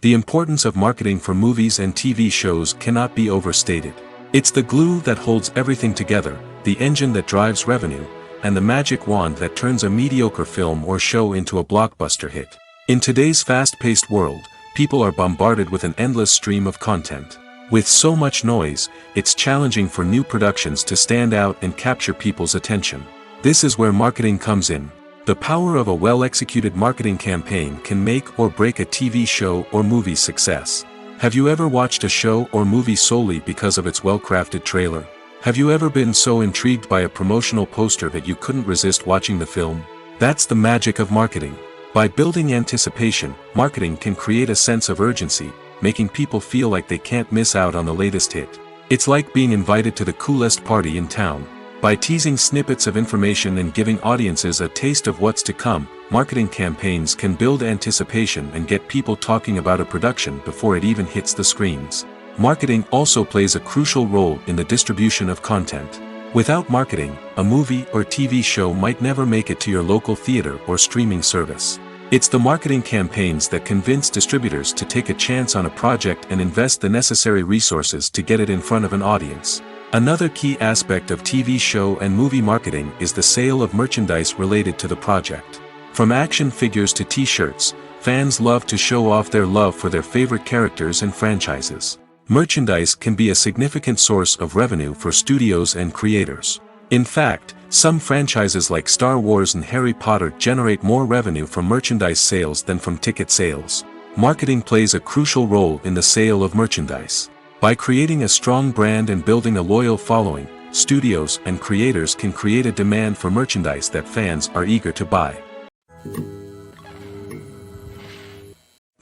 The importance of marketing for movies and TV shows cannot be overstated. It's the glue that holds everything together, the engine that drives revenue, and the magic wand that turns a mediocre film or show into a blockbuster hit. In today's fast-paced world, people are bombarded with an endless stream of content. With so much noise, it's challenging for new productions to stand out and capture people's attention. This is where marketing comes in. The power of a well-executed marketing campaign can make or break a TV show or movie's success. Have you ever watched a show or movie solely because of its well-crafted trailer? Have you ever been so intrigued by a promotional poster that you couldn't resist watching the film? That's the magic of marketing. By building anticipation, marketing can create a sense of urgency, making people feel like they can't miss out on the latest hit. It's like being invited to the coolest party in town. By teasing snippets of information and giving audiences a taste of what's to come, marketing campaigns can build anticipation and get people talking about a production before it even hits the screens. Marketing also plays a crucial role in the distribution of content. Without marketing, a movie or TV show might never make it to your local theater or streaming service. It's the marketing campaigns that convince distributors to take a chance on a project and invest the necessary resources to get it in front of an audience. Another key aspect of TV show and movie marketing is the sale of merchandise related to the project. From action figures to t-shirts, fans love to show off their love for their favorite characters and franchises. Merchandise can be a significant source of revenue for studios and creators. In fact, some franchises like Star Wars and Harry Potter generate more revenue from merchandise sales than from ticket sales. Marketing plays a crucial role in the sale of merchandise. By creating a strong brand and building a loyal following, studios and creators can create a demand for merchandise that fans are eager to buy.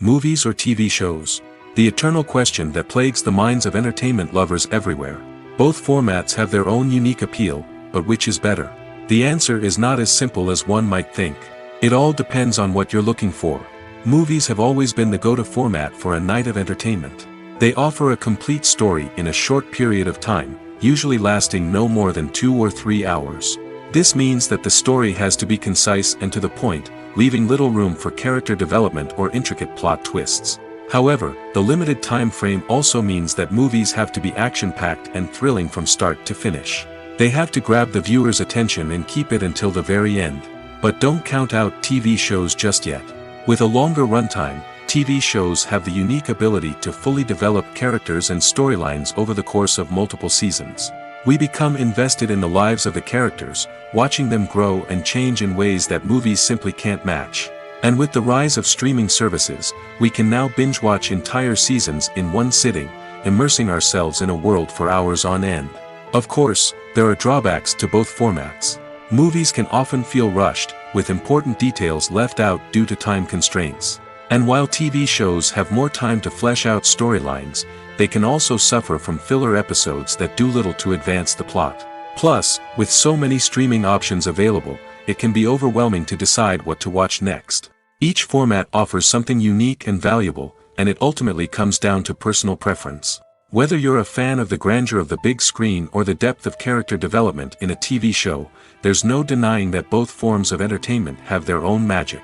Movies or TV shows? The eternal question that plagues the minds of entertainment lovers everywhere. Both formats have their own unique appeal, but which is better? The answer is not as simple as one might think. It all depends on what you're looking for. Movies have always been the go-to format for a night of entertainment. They offer a complete story in a short period of time, usually lasting no more than 2 or 3 hours. This means that the story has to be concise and to the point, leaving little room for character development or intricate plot twists. However, the limited time frame also means that movies have to be action-packed and thrilling from start to finish. They have to grab the viewer's attention and keep it until the very end. But don't count out TV shows just yet. With a longer runtime, TV shows have the unique ability to fully develop characters and storylines over the course of multiple seasons. We become invested in the lives of the characters, watching them grow and change in ways that movies simply can't match. And with the rise of streaming services, we can now binge-watch entire seasons in one sitting, immersing ourselves in a world for hours on end. Of course, there are drawbacks to both formats. Movies can often feel rushed, with important details left out due to time constraints. And while TV shows have more time to flesh out storylines, they can also suffer from filler episodes that do little to advance the plot. Plus, with so many streaming options available, it can be overwhelming to decide what to watch next. Each format offers something unique and valuable, and it ultimately comes down to personal preference. Whether you're a fan of the grandeur of the big screen or the depth of character development in a TV show, there's no denying that both forms of entertainment have their own magic.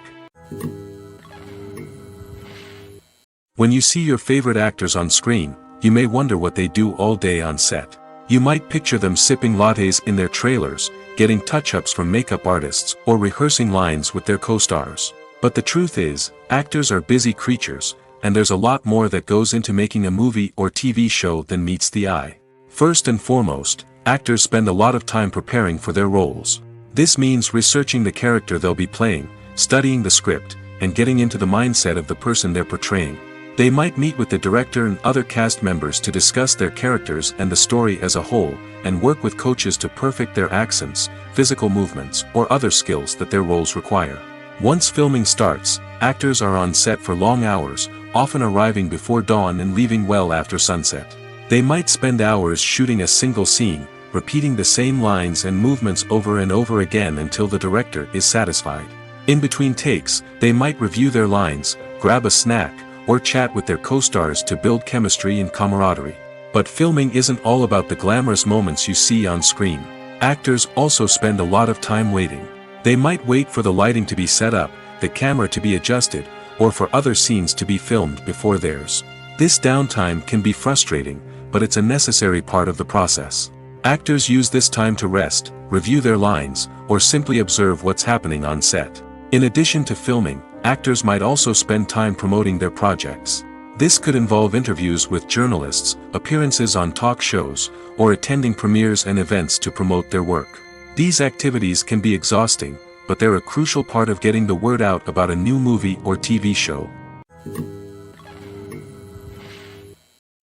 When you see your favorite actors on screen, you may wonder what they do all day on set. You might picture them sipping lattes in their trailers, getting touch-ups from makeup artists, or rehearsing lines with their co-stars. But the truth is, actors are busy creatures, and there's a lot more that goes into making a movie or TV show than meets the eye. First and foremost, actors spend a lot of time preparing for their roles. This means researching the character they'll be playing, studying the script, and getting into the mindset of the person they're portraying. They might meet with the director and other cast members to discuss their characters and the story as a whole, and work with coaches to perfect their accents, physical movements, or other skills that their roles require. Once filming starts, actors are on set for long hours, often arriving before dawn and leaving well after sunset. They might spend hours shooting a single scene, repeating the same lines and movements over and over again until the director is satisfied. In between takes, they might review their lines, grab a snack, or chat with their co-stars to build chemistry and camaraderie. But filming isn't all about the glamorous moments you see on screen. Actors also spend a lot of time waiting. They might wait for the lighting to be set up, the camera to be adjusted, or for other scenes to be filmed before theirs. This downtime can be frustrating, but it's a necessary part of the process. Actors use this time to rest, review their lines, or simply observe what's happening on set. In addition to filming, actors might also spend time promoting their projects. This could involve interviews with journalists, appearances on talk shows, or attending premieres and events to promote their work. These activities can be exhausting, but they're a crucial part of getting the word out about a new movie or TV show.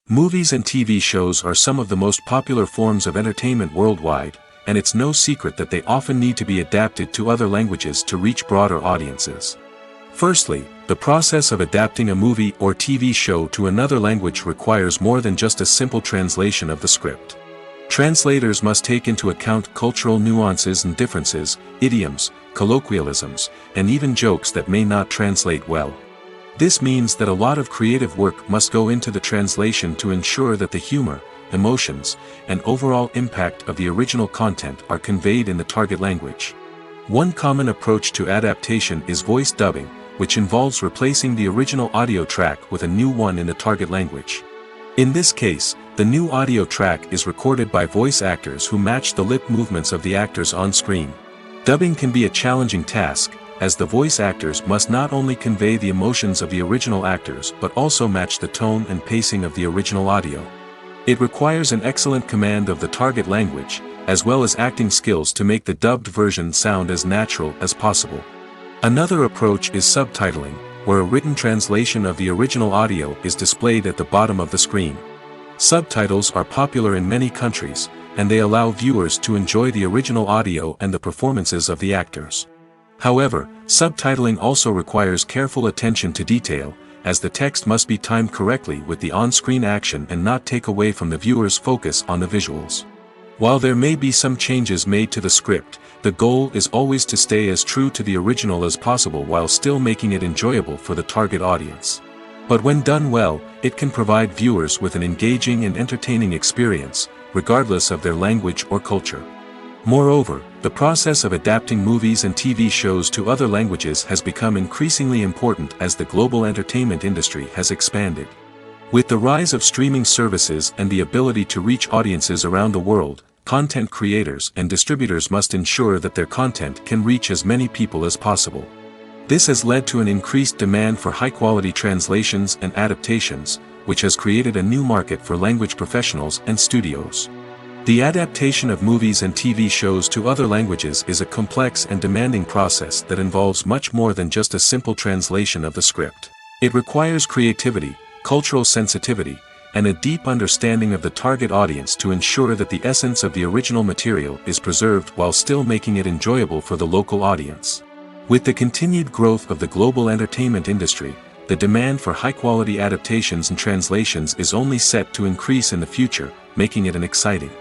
Movies and TV shows are some of the most popular forms of entertainment worldwide, and it's no secret that they often need to be adapted to other languages to reach broader audiences. Firstly, the process of adapting a movie or TV show to another language requires more than just a simple translation of the script. Translators must take into account cultural nuances and differences, idioms, colloquialisms, and even jokes that may not translate well. This means that a lot of creative work must go into the translation to ensure that the humor, emotions, and overall impact of the original content are conveyed in the target language. One common approach to adaptation is voice dubbing, which involves replacing the original audio track with a new one in the target language. In this case, the new audio track is recorded by voice actors who match the lip movements of the actors on screen. Dubbing can be a challenging task, as the voice actors must not only convey the emotions of the original actors but also match the tone and pacing of the original audio. It requires an excellent command of the target language, as well as acting skills to make the dubbed version sound as natural as possible. Another approach is subtitling, where a written translation of the original audio is displayed at the bottom of the screen. Subtitles are popular in many countries, and they allow viewers to enjoy the original audio and the performances of the actors. However, subtitling also requires careful attention to detail, as the text must be timed correctly with the on-screen action and not take away from the viewer's focus on the visuals. While there may be some changes made to the script, the goal is always to stay as true to the original as possible while still making it enjoyable for the target audience. But when done well, it can provide viewers with an engaging and entertaining experience, regardless of their language or culture. Moreover, the process of adapting movies and TV shows to other languages has become increasingly important as the global entertainment industry has expanded. With the rise of streaming services and the ability to reach audiences around the world, content creators and distributors must ensure that their content can reach as many people as possible. This has led to an increased demand for high-quality translations and adaptations, which has created a new market for language professionals and studios. The adaptation of movies and TV shows to other languages is a complex and demanding process that involves much more than just a simple translation of the script. It requires creativity, cultural sensitivity, and a deep understanding of the target audience to ensure that the essence of the original material is preserved while still making it enjoyable for the local audience. With the continued growth of the global entertainment industry, the demand for high-quality adaptations and translations is only set to increase in the future, making it an exciting.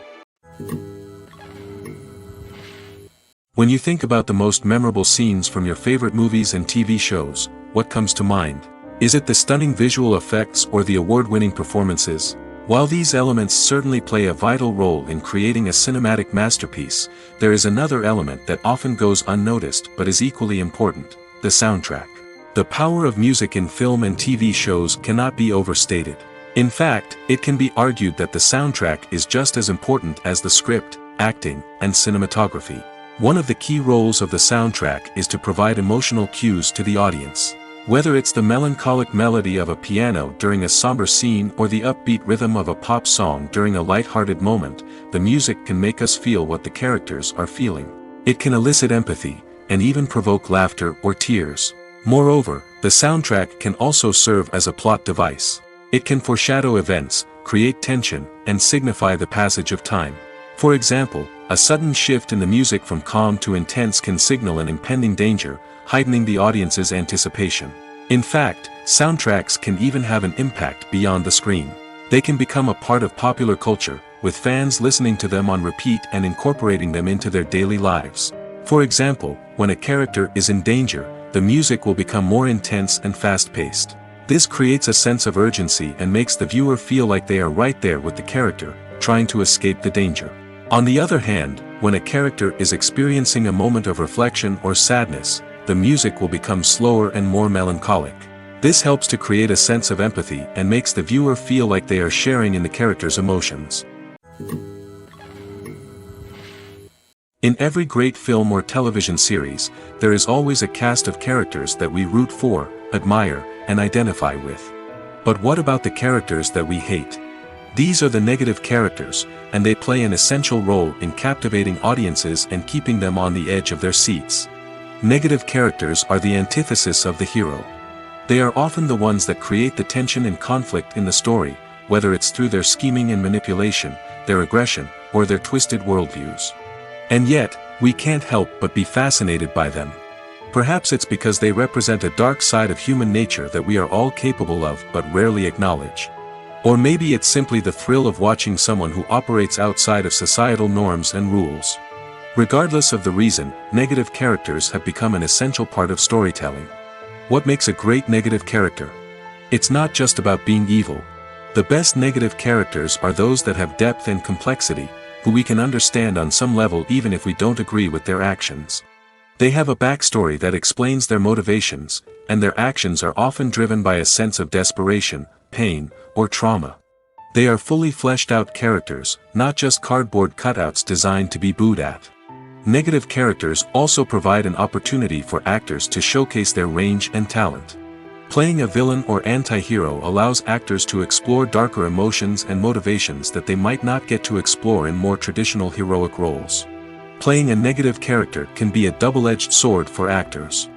When you think about the most memorable scenes from your favorite movies and TV shows, what comes to mind? Is it the stunning visual effects or the award-winning performances? While these elements certainly play a vital role in creating a cinematic masterpiece, there is another element that often goes unnoticed but is equally important: the soundtrack. The power of music in film and TV shows cannot be overstated. In fact, it can be argued that the soundtrack is just as important as the script, acting, and cinematography. One of the key roles of the soundtrack is to provide emotional cues to the audience. Whether it's the melancholic melody of a piano during a somber scene or the upbeat rhythm of a pop song during a light-hearted moment, the music can make us feel what the characters are feeling. It can elicit empathy, and even provoke laughter or tears. Moreover, the soundtrack can also serve as a plot device. It can foreshadow events, create tension, and signify the passage of time. For example, a sudden shift in the music from calm to intense can signal an impending danger, heightening the audience's anticipation. In fact, soundtracks can even have an impact beyond the screen. They can become a part of popular culture, with fans listening to them on repeat and incorporating them into their daily lives. For example, when a character is in danger, the music will become more intense and fast-paced. This creates a sense of urgency and makes the viewer feel like they are right there with the character, trying to escape the danger. On the other hand, when a character is experiencing a moment of reflection or sadness, the music will become slower and more melancholic. This helps to create a sense of empathy and makes the viewer feel like they are sharing in the character's emotions. In every great film or television series, there is always a cast of characters that we root for, admire, and identify with. But what about the characters that we hate? These are the negative characters, and they play an essential role in captivating audiences and keeping them on the edge of their seats. Negative characters are the antithesis of the hero. They are often the ones that create the tension and conflict in the story, whether it's through their scheming and manipulation, their aggression, or their twisted worldviews. And yet, we can't help but be fascinated by them. Perhaps it's because they represent a dark side of human nature that we are all capable of but rarely acknowledge. Or maybe it's simply the thrill of watching someone who operates outside of societal norms and rules. Regardless of the reason, negative characters have become an essential part of storytelling. What makes a great negative character? It's not just about being evil. The best negative characters are those that have depth and complexity, who we can understand on some level even if we don't agree with their actions. They have a backstory that explains their motivations, and their actions are often driven by a sense of desperation, pain, or trauma. They are fully fleshed out characters, not just cardboard cutouts designed to be booed at. Negative characters also provide an opportunity for actors to showcase their range and talent. Playing a villain or anti-hero allows actors to explore darker emotions and motivations that they might not get to explore in more traditional heroic roles. Playing a negative character can be a double-edged sword for actors.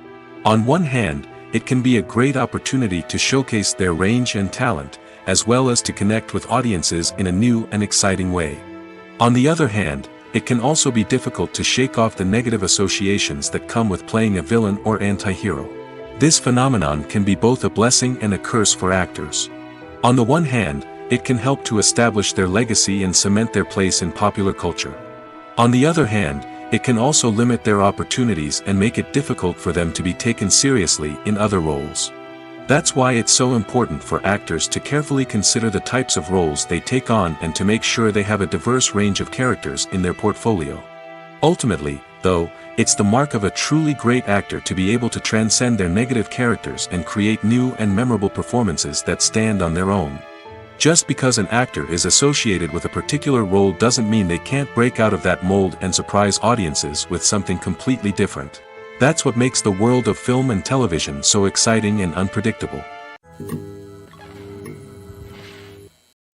On one hand, it can be a great opportunity to showcase their range and talent, as well as to connect with audiences in a new and exciting way. On the other hand, it can also be difficult to shake off the negative associations that come with playing a villain or anti-hero. This phenomenon can be both a blessing and a curse for actors. On the one hand, it can help to establish their legacy and cement their place in popular culture. On the other hand, it can also limit their opportunities and make it difficult for them to be taken seriously in other roles. That's why it's so important for actors to carefully consider the types of roles they take on and to make sure they have a diverse range of characters in their portfolio. Ultimately, though, it's the mark of a truly great actor to be able to transcend their negative characters and create new and memorable performances that stand on their own. Just because an actor is associated with a particular role doesn't mean they can't break out of that mold and surprise audiences with something completely different. That's what makes the world of film and television so exciting and unpredictable.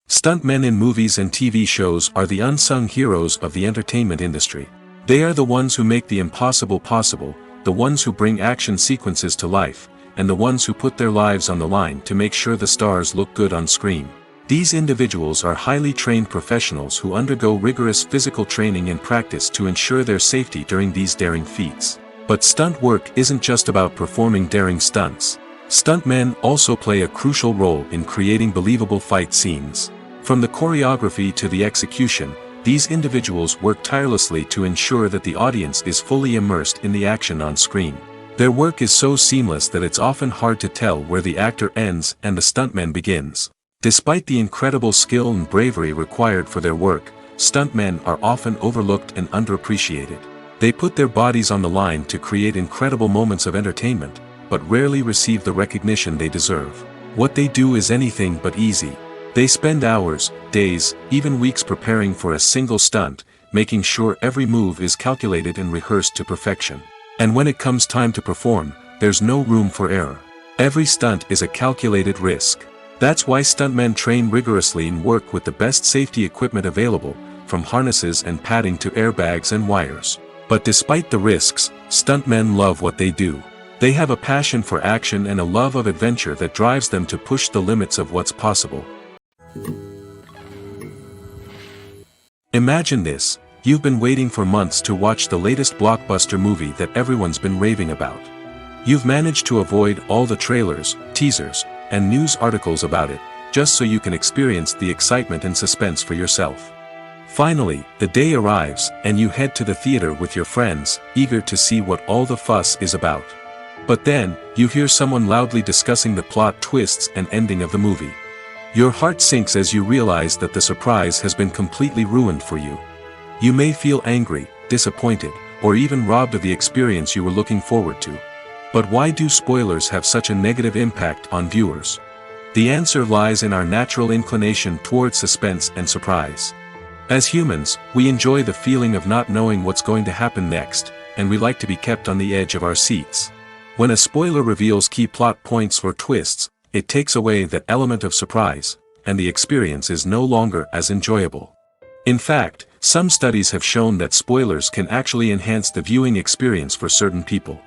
Stuntmen in movies and TV shows are the unsung heroes of the entertainment industry. They are the ones who make the impossible possible, the ones who bring action sequences to life, and the ones who put their lives on the line to make sure the stars look good on screen. These individuals are highly trained professionals who undergo rigorous physical training and practice to ensure their safety during these daring feats. But stunt work isn't just about performing daring stunts. Stuntmen also play a crucial role in creating believable fight scenes. From the choreography to the execution, these individuals work tirelessly to ensure that the audience is fully immersed in the action on screen. Their work is so seamless that it's often hard to tell where the actor ends and the stuntman begins. Despite the incredible skill and bravery required for their work, stuntmen are often overlooked and underappreciated. They put their bodies on the line to create incredible moments of entertainment, but rarely receive the recognition they deserve. What they do is anything but easy. They spend hours, days, even weeks preparing for a single stunt, making sure every move is calculated and rehearsed to perfection. And when it comes time to perform, there's no room for error. Every stunt is a calculated risk. That's why stuntmen train rigorously and work with the best safety equipment available, from harnesses and padding to airbags and wires. But despite the risks, stuntmen love what they do. They have a passion for action and a love of adventure that drives them to push the limits of what's possible. Imagine this: you've been waiting for months to watch the latest blockbuster movie that everyone's been raving about. You've managed to avoid all the trailers, teasers, and news articles about it, just so you can experience the excitement and suspense for yourself. Finally, the day arrives, and you head to the theater with your friends, eager to see what all the fuss is about. But then, you hear someone loudly discussing the plot twists and ending of the movie. Your heart sinks as you realize that the surprise has been completely ruined for you. You may feel angry, disappointed, or even robbed of the experience you were looking forward to. But why do spoilers have such a negative impact on viewers? The answer lies in our natural inclination toward suspense and surprise. As humans, we enjoy the feeling of not knowing what's going to happen next, and we like to be kept on the edge of our seats. When a spoiler reveals key plot points or twists, it takes away that element of surprise, and the experience is no longer as enjoyable. In fact, some studies have shown that spoilers can actually enhance the viewing experience for certain people.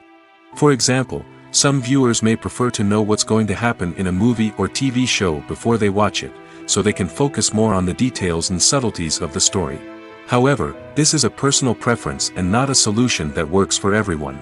For example, some viewers may prefer to know what's going to happen in a movie or TV show before they watch it, so they can focus more on the details and subtleties of the story. However, this is a personal preference and not a solution that works for everyone.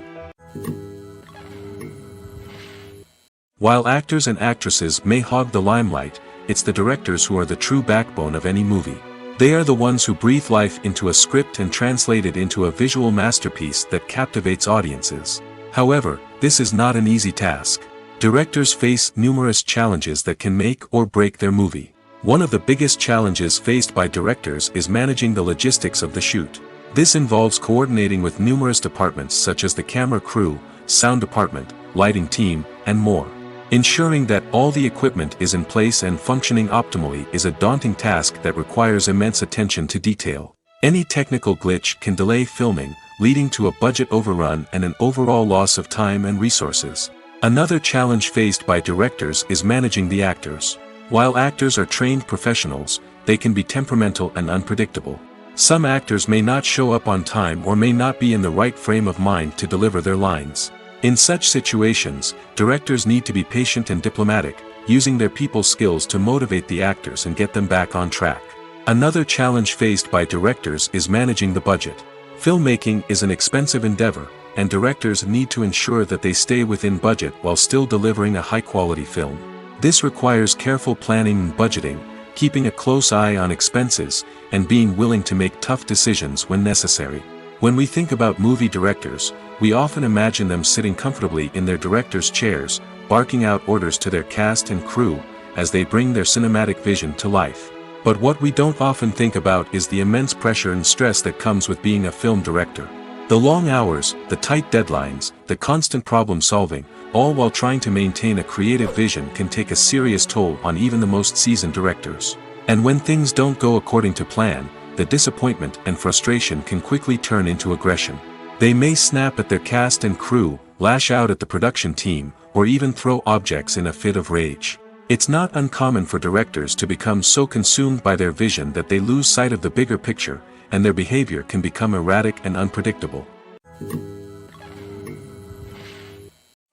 While actors and actresses may hog the limelight, it's the directors who are the true backbone of any movie. They are the ones who breathe life into a script and translate it into a visual masterpiece that captivates audiences. However, this is not an easy task. Directors face numerous challenges that can make or break their movie. One of the biggest challenges faced by directors is managing the logistics of the shoot. This involves coordinating with numerous departments such as the camera crew, sound department, lighting team, and more. Ensuring that all the equipment is in place and functioning optimally is a daunting task that requires immense attention to detail. Any technical glitch can delay filming, leading to a budget overrun and an overall loss of time and resources. Another challenge faced by directors is managing the actors. While actors are trained professionals, they can be temperamental and unpredictable. Some actors may not show up on time or may not be in the right frame of mind to deliver their lines. In such situations, directors need to be patient and diplomatic, using their people skills to motivate the actors and get them back on track. Another challenge faced by directors is managing the budget. Filmmaking is an expensive endeavor, and directors need to ensure that they stay within budget while still delivering a high-quality film. This requires careful planning and budgeting, keeping a close eye on expenses, and being willing to make tough decisions when necessary. When we think about movie directors, we often imagine them sitting comfortably in their director's chairs, barking out orders to their cast and crew, as they bring their cinematic vision to life. But what we don't often think about is the immense pressure and stress that comes with being a film director. The long hours, the tight deadlines, the constant problem solving, all while trying to maintain a creative vision can take a serious toll on even the most seasoned directors. And when things don't go according to plan, the disappointment and frustration can quickly turn into aggression. They may snap at their cast and crew, lash out at the production team, or even throw objects in a fit of rage. It's not uncommon for directors to become so consumed by their vision that they lose sight of the bigger picture, and their behavior can become erratic and unpredictable.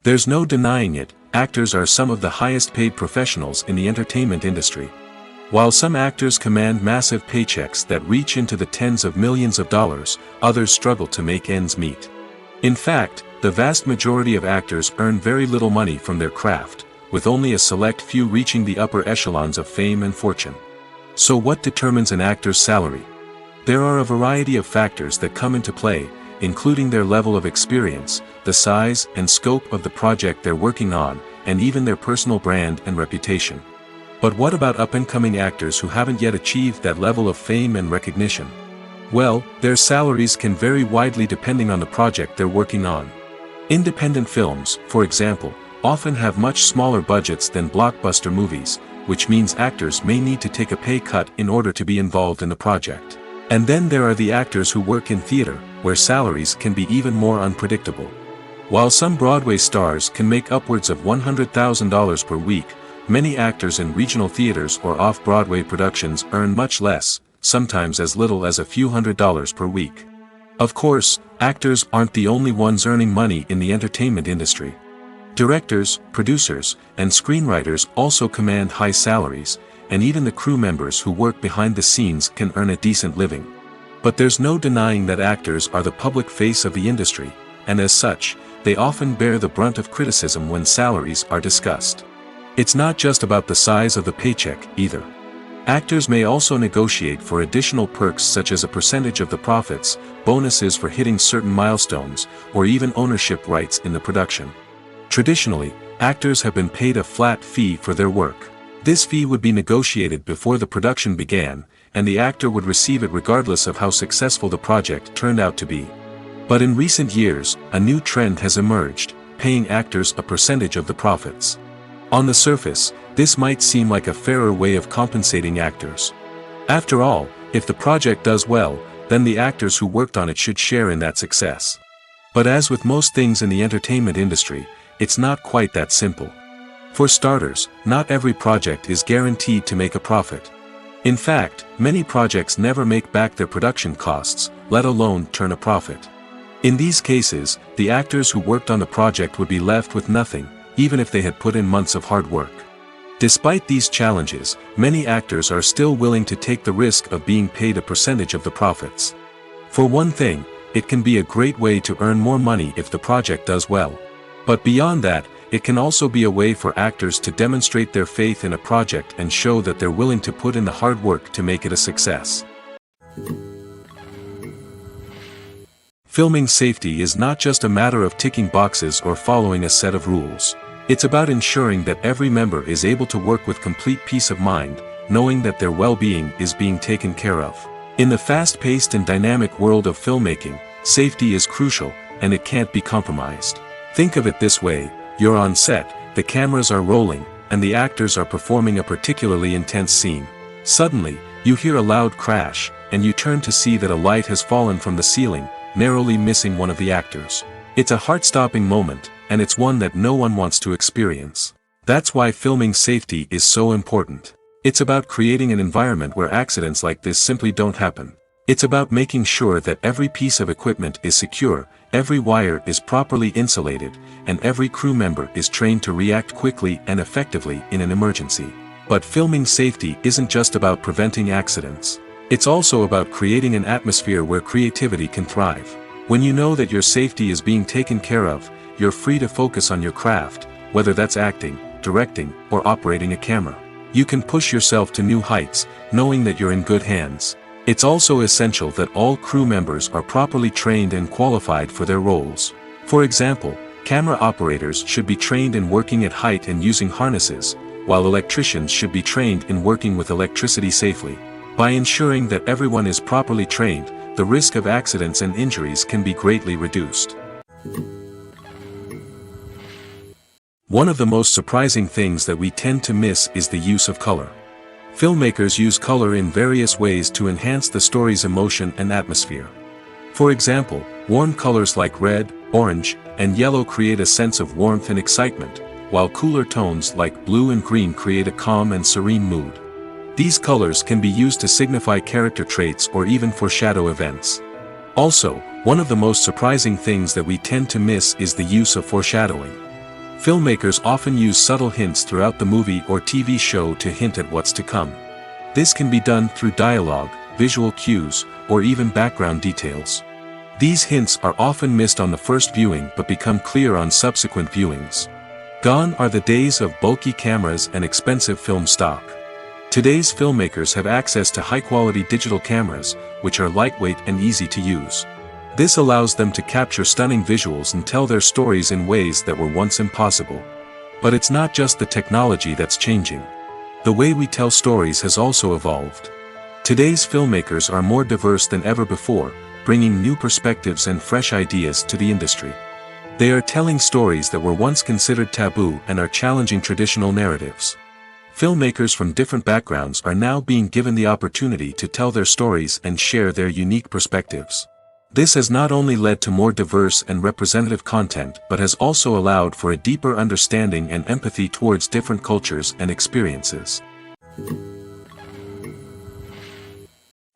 There's no denying it, actors are some of the highest paid professionals in the entertainment industry. While some actors command massive paychecks that reach into the tens of millions of dollars, others struggle to make ends meet. In fact, the vast majority of actors earn very little money from their craft, with only a select few reaching the upper echelons of fame and fortune. So what determines an actor's salary? There are a variety of factors that come into play, including their level of experience, the size and scope of the project they're working on, and even their personal brand and reputation. But what about up-and-coming actors who haven't yet achieved that level of fame and recognition? Well, their salaries can vary widely depending on the project they're working on. Independent films, for example, often have much smaller budgets than blockbuster movies, which means actors may need to take a pay cut in order to be involved in the project. And then there are the actors who work in theater, where salaries can be even more unpredictable. While some Broadway stars can make upwards of $100,000 per week, many actors in regional theaters or off-Broadway productions earn much less, sometimes as little as a few $100s per week. Of course, actors aren't the only ones earning money in the entertainment industry. Directors, producers, and screenwriters also command high salaries, and even the crew members who work behind the scenes can earn a decent living. But there's no denying that actors are the public face of the industry, and as such, they often bear the brunt of criticism when salaries are discussed. It's not just about the size of the paycheck, either. Actors may also negotiate for additional perks such as a percentage of the profits, bonuses for hitting certain milestones, or even ownership rights in the production. Traditionally, actors have been paid a flat fee for their work. This fee would be negotiated before the production began, and the actor would receive it regardless of how successful the project turned out to be. But in recent years, a new trend has emerged, paying actors a percentage of the profits. On the surface, this might seem like a fairer way of compensating actors. After all, if the project does well, then the actors who worked on it should share in that success. But as with most things in the entertainment industry, it's not quite that simple. For starters, not every project is guaranteed to make a profit. In fact, many projects never make back their production costs, let alone turn a profit. In these cases, the actors who worked on the project would be left with nothing, even if they had put in months of hard work. Despite these challenges, many actors are still willing to take the risk of being paid a percentage of the profits. For one thing, it can be a great way to earn more money if the project does well. But beyond that, it can also be a way for actors to demonstrate their faith in a project and show that they're willing to put in the hard work to make it a success. Filming safety is not just a matter of ticking boxes or following a set of rules. It's about ensuring that every member is able to work with complete peace of mind, knowing that their well-being is being taken care of. In the fast-paced and dynamic world of filmmaking, safety is crucial, and it can't be compromised. Think of it this way: you're on set, the cameras are rolling, and the actors are performing a particularly intense scene. Suddenly, you hear a loud crash, and you turn to see that a light has fallen from the ceiling, narrowly missing one of the actors. It's a heart-stopping moment, and it's one that no one wants to experience. That's why filming safety is so important. It's about creating an environment where accidents like this simply don't happen. It's about making sure that every piece of equipment is secure, every wire is properly insulated, and every crew member is trained to react quickly and effectively in an emergency. But filming safety isn't just about preventing accidents. It's also about creating an atmosphere where creativity can thrive. When you know that your safety is being taken care of, you're free to focus on your craft, whether that's acting, directing, or operating a camera. You can push yourself to new heights, knowing that you're in good hands. It's also essential that all crew members are properly trained and qualified for their roles. For example, camera operators should be trained in working at height and using harnesses, while electricians should be trained in working with electricity safely. By ensuring that everyone is properly trained, the risk of accidents and injuries can be greatly reduced. One of the most surprising things that we tend to miss is the use of color. Filmmakers use color in various ways to enhance the story's emotion and atmosphere. For example, warm colors like red, orange, and yellow create a sense of warmth and excitement, while cooler tones like blue and green create a calm and serene mood. These colors can be used to signify character traits or even foreshadow events. Also, one of the most surprising things that we tend to miss is the use of foreshadowing. Filmmakers often use subtle hints throughout the movie or TV show to hint at what's to come. This can be done through dialogue, visual cues, or even background details. These hints are often missed on the first viewing but become clear on subsequent viewings. Gone are the days of bulky cameras and expensive film stock. Today's filmmakers have access to high-quality digital cameras, which are lightweight and easy to use. This allows them to capture stunning visuals and tell their stories in ways that were once impossible. But it's not just the technology that's changing. The way we tell stories has also evolved. Today's filmmakers are more diverse than ever before, bringing new perspectives and fresh ideas to the industry. They are telling stories that were once considered taboo and are challenging traditional narratives. Filmmakers from different backgrounds are now being given the opportunity to tell their stories and share their unique perspectives. This has not only led to more diverse and representative content but has also allowed for a deeper understanding and empathy towards different cultures and experiences.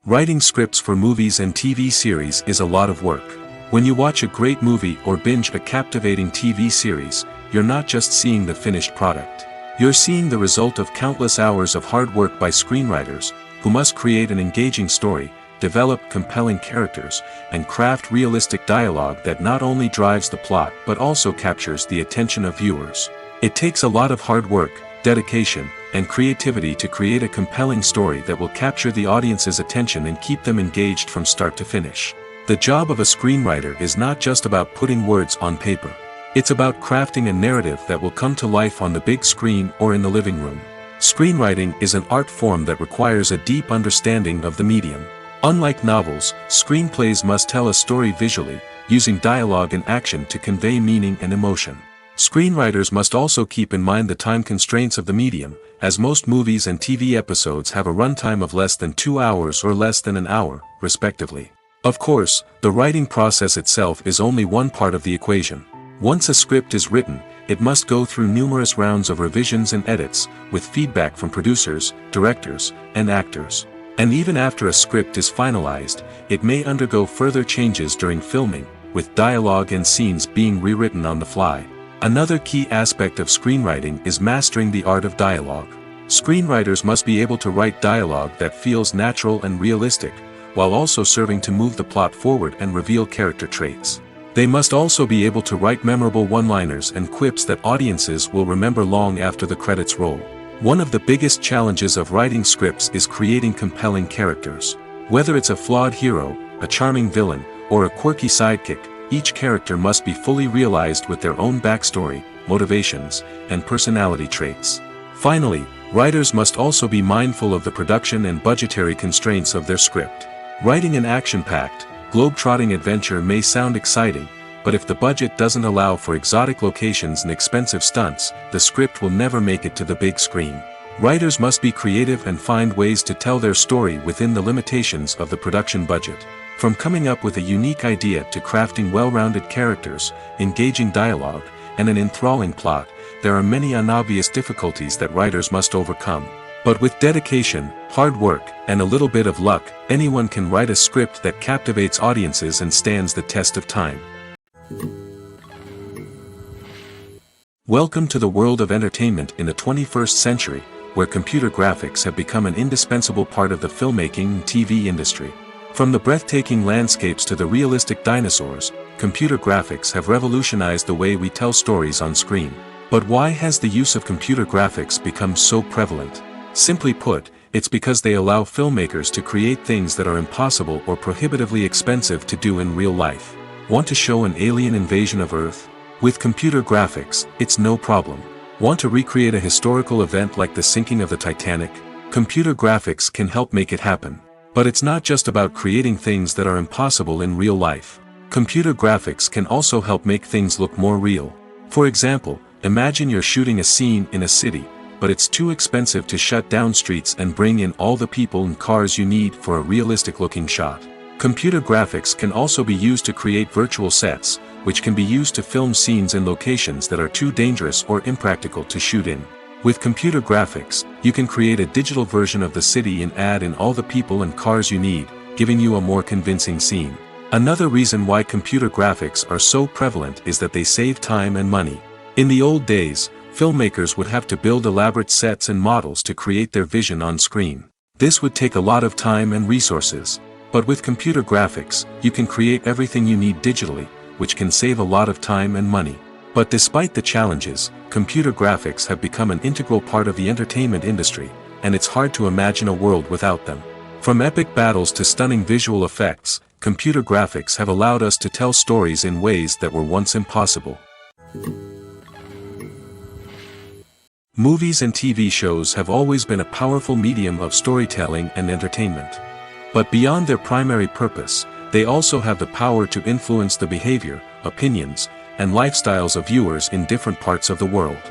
Writing scripts for movies and TV series is a lot of work. When you watch a great movie or binge a captivating TV series, you're not just seeing the finished product. You're seeing the result of countless hours of hard work by screenwriters, who must create an engaging story, develop compelling characters, and craft realistic dialogue that not only drives the plot but also captures the attention of viewers. It takes a lot of hard work, dedication, and creativity to create a compelling story that will capture the audience's attention and keep them engaged from start to finish. The job of a screenwriter is not just about putting words on paper. It's about crafting a narrative that will come to life on the big screen or in the living room. Screenwriting is an art form that requires a deep understanding of the medium. Unlike novels, screenplays must tell a story visually, using dialogue and action to convey meaning and emotion. Screenwriters must also keep in mind the time constraints of the medium, as most movies and TV episodes have a runtime of less than 2 hours or less than an hour, respectively. Of course, the writing process itself is only one part of the equation. Once a script is written, it must go through numerous rounds of revisions and edits, with feedback from producers, directors, and actors. And even after a script is finalized, it may undergo further changes during filming, with dialogue and scenes being rewritten on the fly. Another key aspect of screenwriting is mastering the art of dialogue. Screenwriters must be able to write dialogue that feels natural and realistic, while also serving to move the plot forward and reveal character traits. They must also be able to write memorable one-liners and quips that audiences will remember long after the credits roll. One of the biggest challenges of writing scripts is creating compelling characters. Whether it's a flawed hero, a charming villain, or a quirky sidekick, each character must be fully realized with their own backstory, motivations, and personality traits. Finally, writers must also be mindful of the production and budgetary constraints of their script. Writing an action-packed, globe-trotting adventure may sound exciting, but if the budget doesn't allow for exotic locations and expensive stunts, the script will never make it to the big screen. Writers must be creative and find ways to tell their story within the limitations of the production budget. From coming up with a unique idea to crafting well-rounded characters, engaging dialogue, and an enthralling plot, there are many unobvious difficulties that writers must overcome. But with dedication, hard work, and a little bit of luck, anyone can write a script that captivates audiences and stands the test of time. Welcome to the world of entertainment in the 21st century, where computer graphics have become an indispensable part of the filmmaking and TV industry. From the breathtaking landscapes to the realistic dinosaurs, computer graphics have revolutionized the way we tell stories on screen. But why has the use of computer graphics become so prevalent? Simply put, it's because they allow filmmakers to create things that are impossible or prohibitively expensive to do in real life. Want to show an alien invasion of Earth? With computer graphics, it's no problem. Want to recreate a historical event like the sinking of the Titanic? Computer graphics can help make it happen. But it's not just about creating things that are impossible in real life. Computer graphics can also help make things look more real. For example, imagine you're shooting a scene in a city, but it's too expensive to shut down streets and bring in all the people and cars you need for a realistic-looking shot. Computer graphics can also be used to create virtual sets, which can be used to film scenes in locations that are too dangerous or impractical to shoot in. With computer graphics, you can create a digital version of the city and add in all the people and cars you need, giving you a more convincing scene. Another reason why computer graphics are so prevalent is that they save time and money. In the old days, filmmakers would have to build elaborate sets and models to create their vision on screen. This would take a lot of time and resources. But with computer graphics, you can create everything you need digitally, which can save a lot of time and money. But despite the challenges, computer graphics have become an integral part of the entertainment industry, and it's hard to imagine a world without them. From epic battles to stunning visual effects, computer graphics have allowed us to tell stories in ways that were once impossible. Movies and TV shows have always been a powerful medium of storytelling and entertainment. But beyond their primary purpose, they also have the power to influence the behavior, opinions, and lifestyles of viewers in different parts of the world.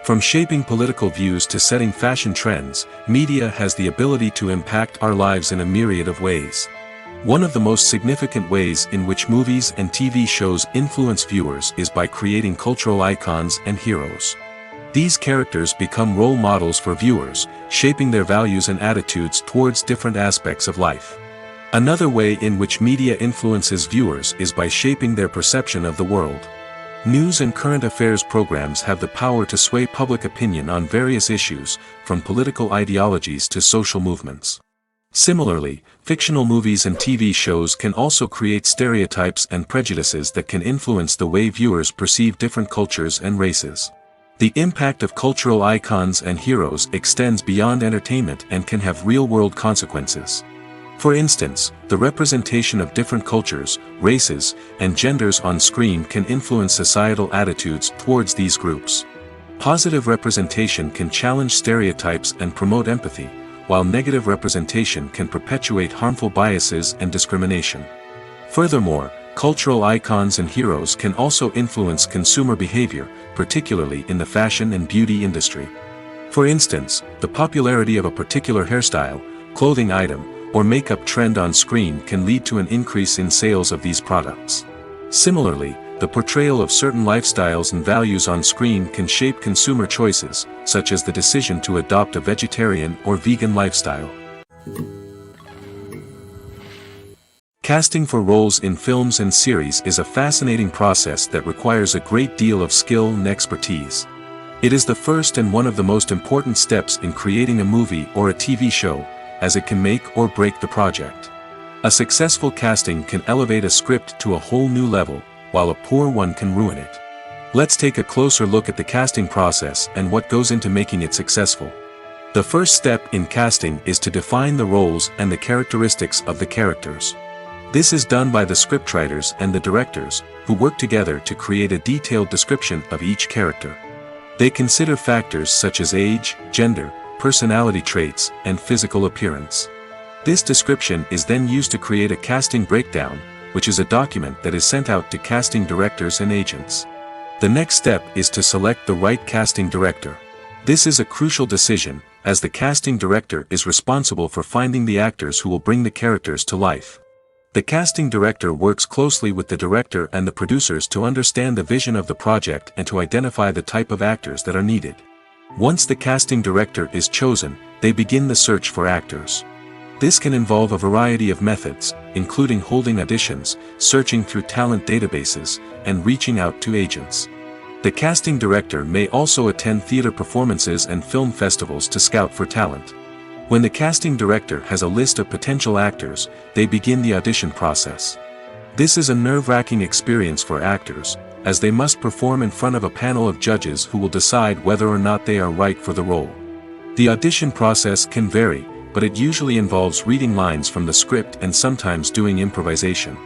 From shaping political views to setting fashion trends, media has the ability to impact our lives in a myriad of ways. One of the most significant ways in which movies and TV shows influence viewers is by creating cultural icons and heroes. These characters become role models for viewers, shaping their values and attitudes towards different aspects of life. Another way in which media influences viewers is by shaping their perception of the world. News and current affairs programs have the power to sway public opinion on various issues, from political ideologies to social movements. Similarly, fictional movies and TV shows can also create stereotypes and prejudices that can influence the way viewers perceive different cultures and races. The impact of cultural icons and heroes extends beyond entertainment and can have real-world consequences. For instance, the representation of different cultures, races, and genders on screen can influence societal attitudes towards these groups. Positive representation can challenge stereotypes and promote empathy, while negative representation can perpetuate harmful biases and discrimination. Furthermore, cultural icons and heroes can also influence consumer behavior, particularly in the fashion and beauty industry. For instance, the popularity of a particular hairstyle, clothing item, or makeup trend on screen can lead to an increase in sales of these products. Similarly, the portrayal of certain lifestyles and values on screen can shape consumer choices, such as the decision to adopt a vegetarian or vegan lifestyle. Casting for roles in films and series is a fascinating process that requires a great deal of skill and expertise. It is the first and one of the most important steps in creating a movie or a TV show, as it can make or break the project. A successful casting can elevate a script to a whole new level, while a poor one can ruin it. Let's take a closer look at the casting process and what goes into making it successful. The first step in casting is to define the roles and the characteristics of the characters. This is done by the scriptwriters and the directors, who work together to create a detailed description of each character. They consider factors such as age, gender, personality traits, and physical appearance. This description is then used to create a casting breakdown, which is a document that is sent out to casting directors and agents. The next step is to select the right casting director. This is a crucial decision, as the casting director is responsible for finding the actors who will bring the characters to life. The casting director works closely with the director and the producers to understand the vision of the project and to identify the type of actors that are needed. Once the casting director is chosen, they begin the search for actors. This can involve a variety of methods, including holding auditions, searching through talent databases, and reaching out to agents. The casting director may also attend theater performances and film festivals to scout for talent. When the casting director has a list of potential actors, they begin the audition process. This is a nerve-wracking experience for actors, as they must perform in front of a panel of judges who will decide whether or not they are right for the role. The audition process can vary, but it usually involves reading lines from the script and sometimes doing improvisation.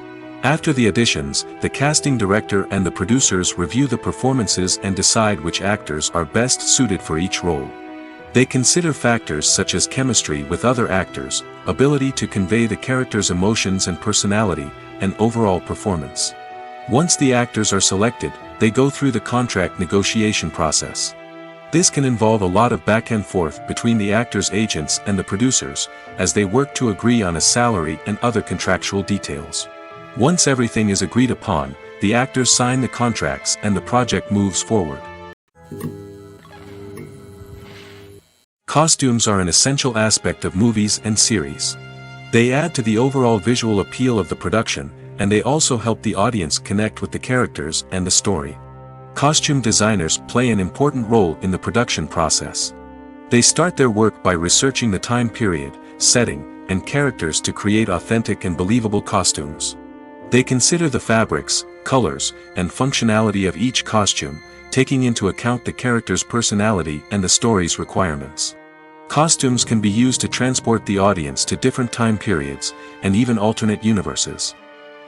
After the auditions, the casting director and the producers review the performances and decide which actors are best suited for each role. They consider factors such as chemistry with other actors, ability to convey the character's emotions and personality, and overall performance. Once the actors are selected, they go through the contract negotiation process. This can involve a lot of back and forth between the actors' agents and the producers, as they work to agree on a salary and other contractual details. Once everything is agreed upon, the actors sign the contracts and the project moves forward. Costumes are an essential aspect of movies and series. They add to the overall visual appeal of the production, and they also help the audience connect with the characters and the story. Costume designers play an important role in the production process. They start their work by researching the time period, setting, and characters to create authentic and believable costumes. They consider the fabrics, colors, and functionality of each costume, taking into account the character's personality and the story's requirements. Costumes can be used to transport the audience to different time periods, and even alternate universes.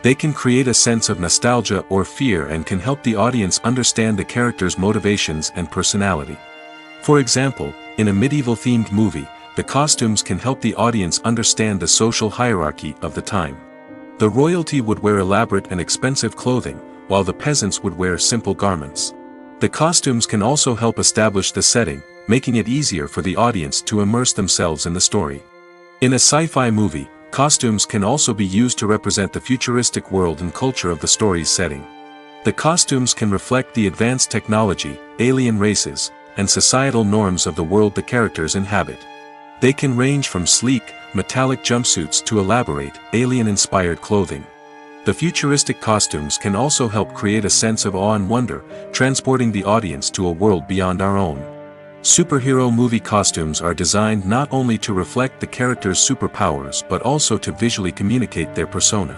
They can create a sense of nostalgia or fear and can help the audience understand the character's motivations and personality. For example, in a medieval-themed movie, the costumes can help the audience understand the social hierarchy of the time. The royalty would wear elaborate and expensive clothing, while the peasants would wear simple garments. The costumes can also help establish the setting, making it easier for the audience to immerse themselves in the story. In a sci-fi movie, costumes can also be used to represent the futuristic world and culture of the story's setting. The costumes can reflect the advanced technology, alien races, and societal norms of the world the characters inhabit. They can range from sleek, metallic jumpsuits to elaborate, alien-inspired clothing. The futuristic costumes can also help create a sense of awe and wonder, transporting the audience to a world beyond our own. Superhero movie costumes are designed not only to reflect the character's superpowers but also to visually communicate their persona.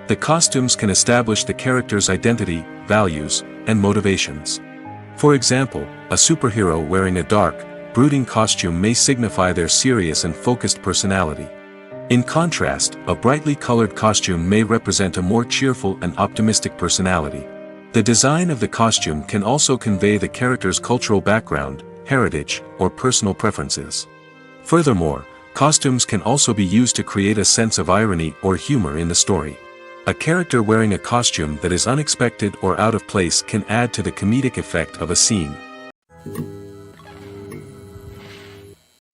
The costumes can establish the character's identity, values, and motivations. For example, a superhero wearing a dark, brooding costume may signify their serious and focused personality. In contrast, a brightly colored costume may represent a more cheerful and optimistic personality. The design of the costume can also convey the character's cultural background, heritage, or personal preferences. Furthermore, costumes can also be used to create a sense of irony or humor in the story. A character wearing a costume that is unexpected or out of place can add to the comedic effect of a scene.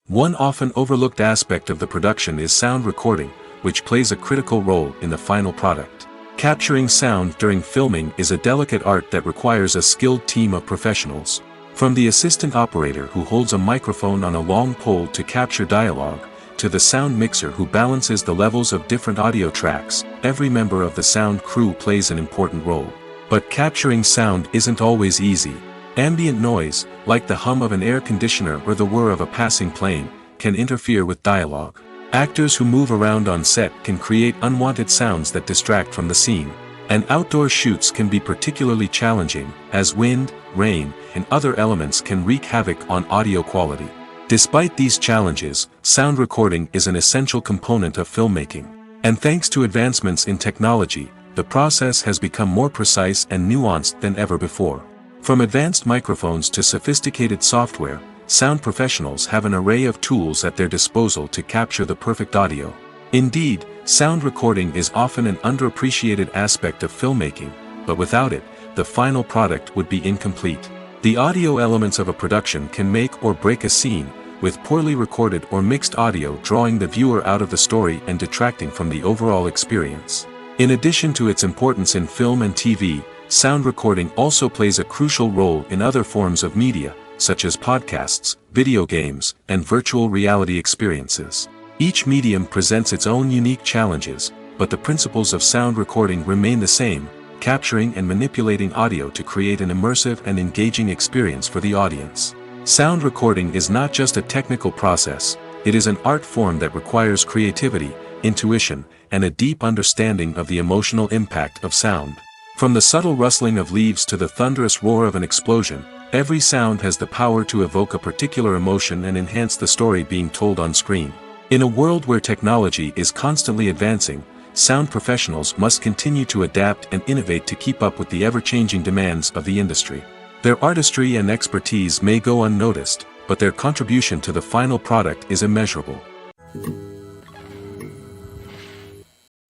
One often overlooked aspect of the production is sound recording, which plays a critical role in the final product. Capturing sound during filming is a delicate art that requires a skilled team of professionals. From the assistant operator who holds a microphone on a long pole to capture dialogue, to the sound mixer who balances the levels of different audio tracks, every member of the sound crew plays an important role. But capturing sound isn't always easy. Ambient noise, like the hum of an air conditioner or the whir of a passing plane, can interfere with dialogue. Actors who move around on set can create unwanted sounds that distract from the scene. And outdoor shoots can be particularly challenging, as wind, rain, and other elements can wreak havoc on audio quality. Despite these challenges, sound recording is an essential component of filmmaking. And thanks to advancements in technology, the process has become more precise and nuanced than ever before. From advanced microphones to sophisticated software, sound professionals have an array of tools at their disposal to capture the perfect audio. Indeed, sound recording is often an underappreciated aspect of filmmaking, but without it, the final product would be incomplete. The audio elements of a production can make or break a scene, with poorly recorded or mixed audio drawing the viewer out of the story and detracting from the overall experience. In addition to its importance in film and TV, sound recording also plays a crucial role in other forms of media, such as podcasts, video games, and virtual reality experiences. Each medium presents its own unique challenges, but the principles of sound recording remain the same, capturing and manipulating audio to create an immersive and engaging experience for the audience. Sound recording is not just a technical process, it is an art form that requires creativity, intuition, and a deep understanding of the emotional impact of sound. From the subtle rustling of leaves to the thunderous roar of an explosion, every sound has the power to evoke a particular emotion and enhance the story being told on screen. In a world where technology is constantly advancing, sound professionals must continue to adapt and innovate to keep up with the ever-changing demands of the industry. Their artistry and expertise may go unnoticed, but their contribution to the final product is immeasurable.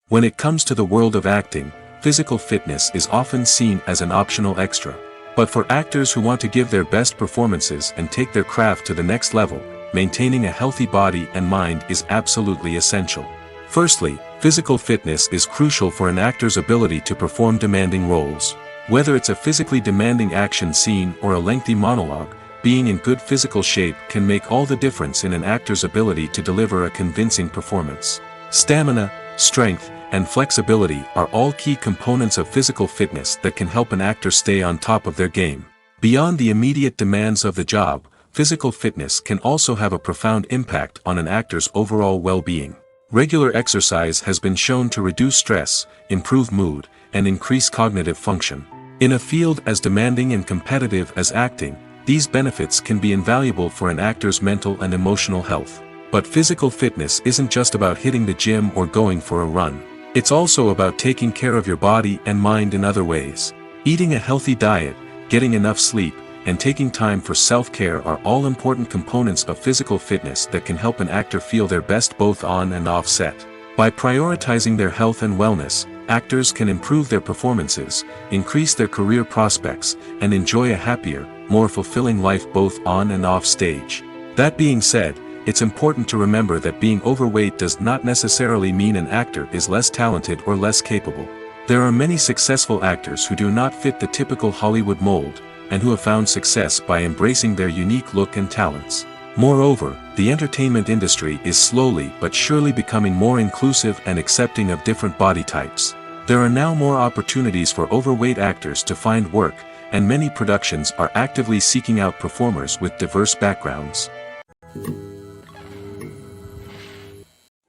When it comes to the world of acting, physical fitness is often seen as an optional extra. But for actors who want to give their best performances and take their craft to the next level, maintaining a healthy body and mind is absolutely essential. Firstly, physical fitness is crucial for an actor's ability to perform demanding roles. Whether it's a physically demanding action scene or a lengthy monologue, being in good physical shape can make all the difference in an actor's ability to deliver a convincing performance. Stamina, strength, and flexibility are all key components of physical fitness that can help an actor stay on top of their game. Beyond the immediate demands of the job, physical fitness can also have a profound impact on an actor's overall well-being. Regular exercise has been shown to reduce stress, improve mood, and increase cognitive function. In a field as demanding and competitive as acting, these benefits can be invaluable for an actor's mental and emotional health. But physical fitness isn't just about hitting the gym or going for a run. It's also about taking care of your body and mind in other ways. Eating a healthy diet, getting enough sleep, and taking time for self-care are all important components of physical fitness that can help an actor feel their best both on and off set. By prioritizing their health and wellness, actors can improve their performances, increase their career prospects, and enjoy a happier, more fulfilling life both on and off stage. That being said, it's important to remember that being overweight does not necessarily mean an actor is less talented or less capable. There are many successful actors who do not fit the typical Hollywood mold, and who have found success by embracing their unique look and talents. Moreover, the entertainment industry is slowly but surely becoming more inclusive and accepting of different body types. There are now more opportunities for overweight actors to find work, and many productions are actively seeking out performers with diverse backgrounds.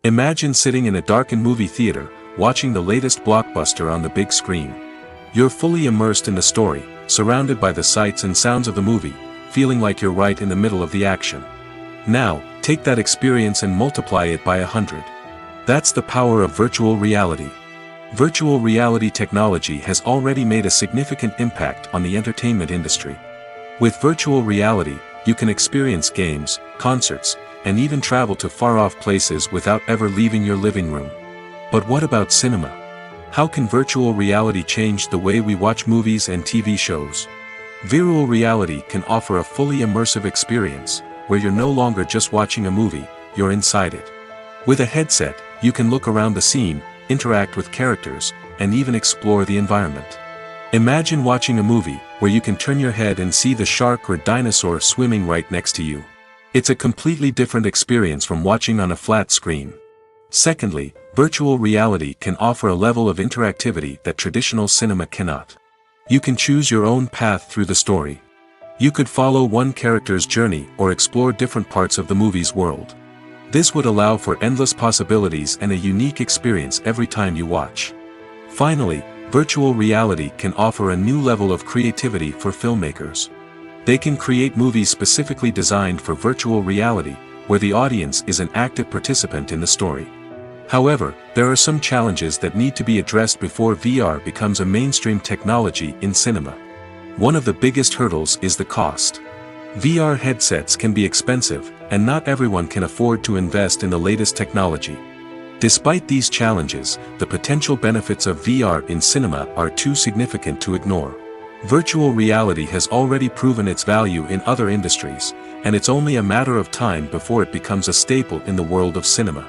Imagine sitting in a darkened movie theater, watching the latest blockbuster on the big screen. You're fully immersed in the story, surrounded by the sights and sounds of the movie, feeling like you're right in the middle of the action. Now, take that experience and multiply it by 100. That's the power of virtual reality. Virtual reality technology has already made a significant impact on the entertainment industry. With virtual reality, you can experience games, concerts, and even travel to far-off places without ever leaving your living room. But what about cinema? How can virtual reality change the way we watch movies and TV shows? Virtual reality can offer a fully immersive experience, where you're no longer just watching a movie, you're inside it. With a headset, you can look around the scene, interact with characters, and even explore the environment. Imagine watching a movie, where you can turn your head and see the shark or dinosaur swimming right next to you. It's a completely different experience from watching on a flat screen. Secondly, virtual reality can offer a level of interactivity that traditional cinema cannot. You can choose your own path through the story. You could follow one character's journey or explore different parts of the movie's world. This would allow for endless possibilities and a unique experience every time you watch. Finally, virtual reality can offer a new level of creativity for filmmakers. They can create movies specifically designed for virtual reality, where the audience is an active participant in the story. However, there are some challenges that need to be addressed before VR becomes a mainstream technology in cinema. One of the biggest hurdles is the cost. VR headsets can be expensive, and not everyone can afford to invest in the latest technology. Despite these challenges, the potential benefits of VR in cinema are too significant to ignore. Virtual reality has already proven its value in other industries, and it's only a matter of time before it becomes a staple in the world of cinema.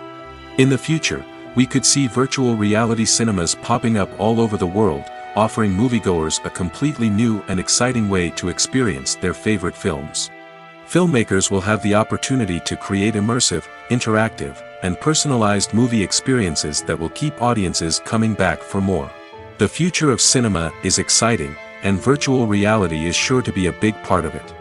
In the future, we could see virtual reality cinemas popping up all over the world, offering moviegoers a completely new and exciting way to experience their favorite films. Filmmakers will have the opportunity to create immersive, interactive, and personalized movie experiences that will keep audiences coming back for more. The future of cinema is exciting, and virtual reality is sure to be a big part of it.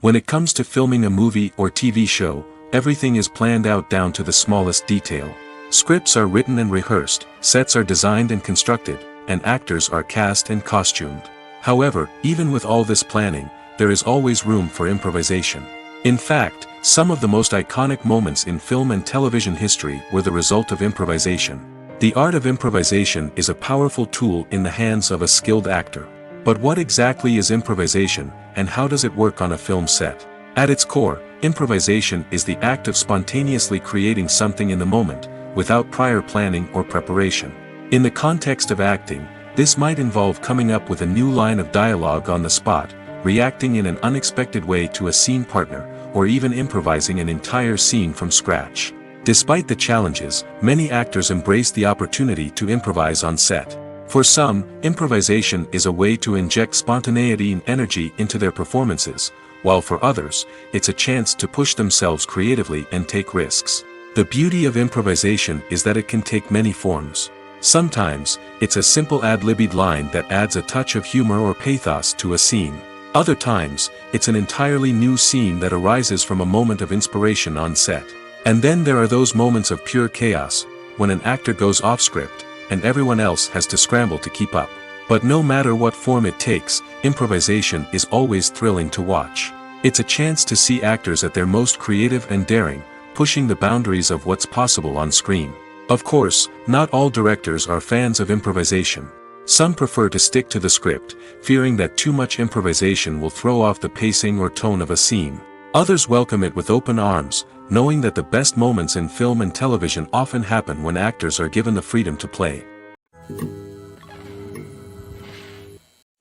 When it comes to filming a movie or TV show, everything is planned out down to the smallest detail. Scripts are written and rehearsed, sets are designed and constructed, and actors are cast and costumed. However, even with all this planning, there is always room for improvisation. In fact, some of the most iconic moments in film and television history were the result of improvisation. The art of improvisation is a powerful tool in the hands of a skilled actor. But what exactly is improvisation, and how does it work on a film set? At its core, improvisation is the act of spontaneously creating something in the moment, without prior planning or preparation. In the context of acting, this might involve coming up with a new line of dialogue on the spot, reacting in an unexpected way to a scene partner, or even improvising an entire scene from scratch. Despite the challenges, many actors embrace the opportunity to improvise on set. For some, improvisation is a way to inject spontaneity and energy into their performances, while for others, it's a chance to push themselves creatively and take risks. The beauty of improvisation is that it can take many forms. Sometimes, it's a simple ad-libbed line that adds a touch of humor or pathos to a scene. Other times, it's an entirely new scene that arises from a moment of inspiration on set. And then there are those moments of pure chaos, when an actor goes off script, and everyone else has to scramble to keep up. But no matter what form it takes, improvisation is always thrilling to watch. It's a chance to see actors at their most creative and daring, pushing the boundaries of what's possible on screen. Of course, not all directors are fans of improvisation. Some prefer to stick to the script, fearing that too much improvisation will throw off the pacing or tone of a scene. Others welcome it with open arms, knowing that the best moments in film and television often happen when actors are given the freedom to play.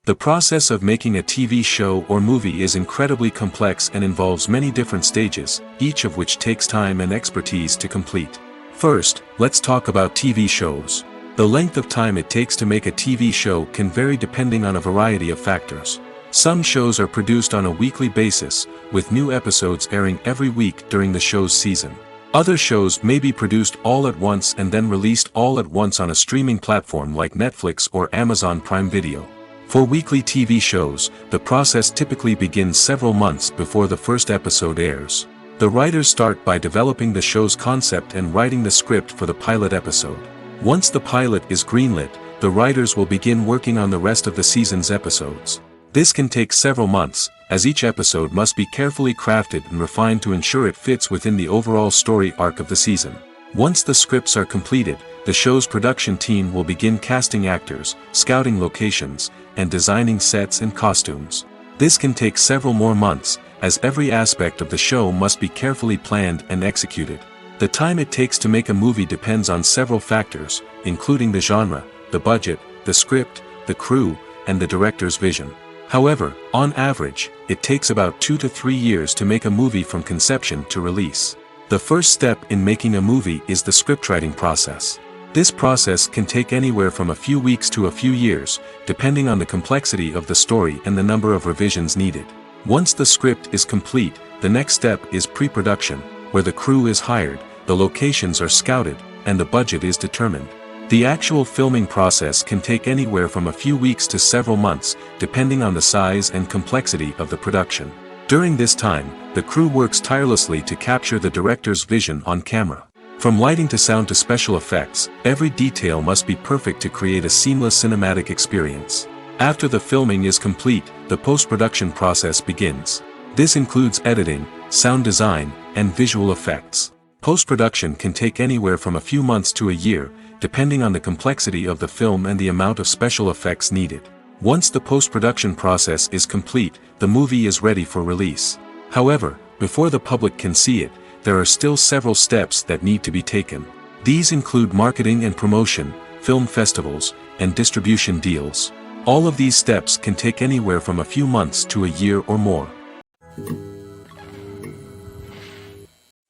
The process of making a TV show or movie is incredibly complex and involves many different stages, each of which takes time and expertise to complete. First, let's talk about TV shows. The length of time it takes to make a TV show can vary depending on a variety of factors. Some shows are produced on a weekly basis, with new episodes airing every week during the show's season. Other shows may be produced all at once and then released all at once on a streaming platform like Netflix or Amazon Prime Video. For weekly TV shows, the process typically begins several months before the first episode airs. The writers start by developing the show's concept and writing the script for the pilot episode. Once the pilot is greenlit, the writers will begin working on the rest of the season's episodes. This can take several months, as each episode must be carefully crafted and refined to ensure it fits within the overall story arc of the season. Once the scripts are completed, the show's production team will begin casting actors, scouting locations, and designing sets and costumes. This can take several more months, as every aspect of the show must be carefully planned and executed. The time it takes to make a movie depends on several factors, including the genre, the budget, the script, the crew, and the director's vision. However, on average, it takes about 2 to 3 years to make a movie from conception to release. The first step in making a movie is the scriptwriting process. This process can take anywhere from a few weeks to a few years, depending on the complexity of the story and the number of revisions needed. Once the script is complete, the next step is pre-production, where the crew is hired, the locations are scouted, and the budget is determined. The actual filming process can take anywhere from a few weeks to several months, depending on the size and complexity of the production. During this time, the crew works tirelessly to capture the director's vision on camera. From lighting to sound to special effects, every detail must be perfect to create a seamless cinematic experience. After the filming is complete, the post-production process begins. This includes editing, sound design, and visual effects. Post-production can take anywhere from a few months to a year, depending on the complexity of the film and the amount of special effects needed. Once the post-production process is complete, the movie is ready for release. However, before the public can see it, there are still several steps that need to be taken. These include marketing and promotion, film festivals, and distribution deals. All of these steps can take anywhere from a few months to a year or more.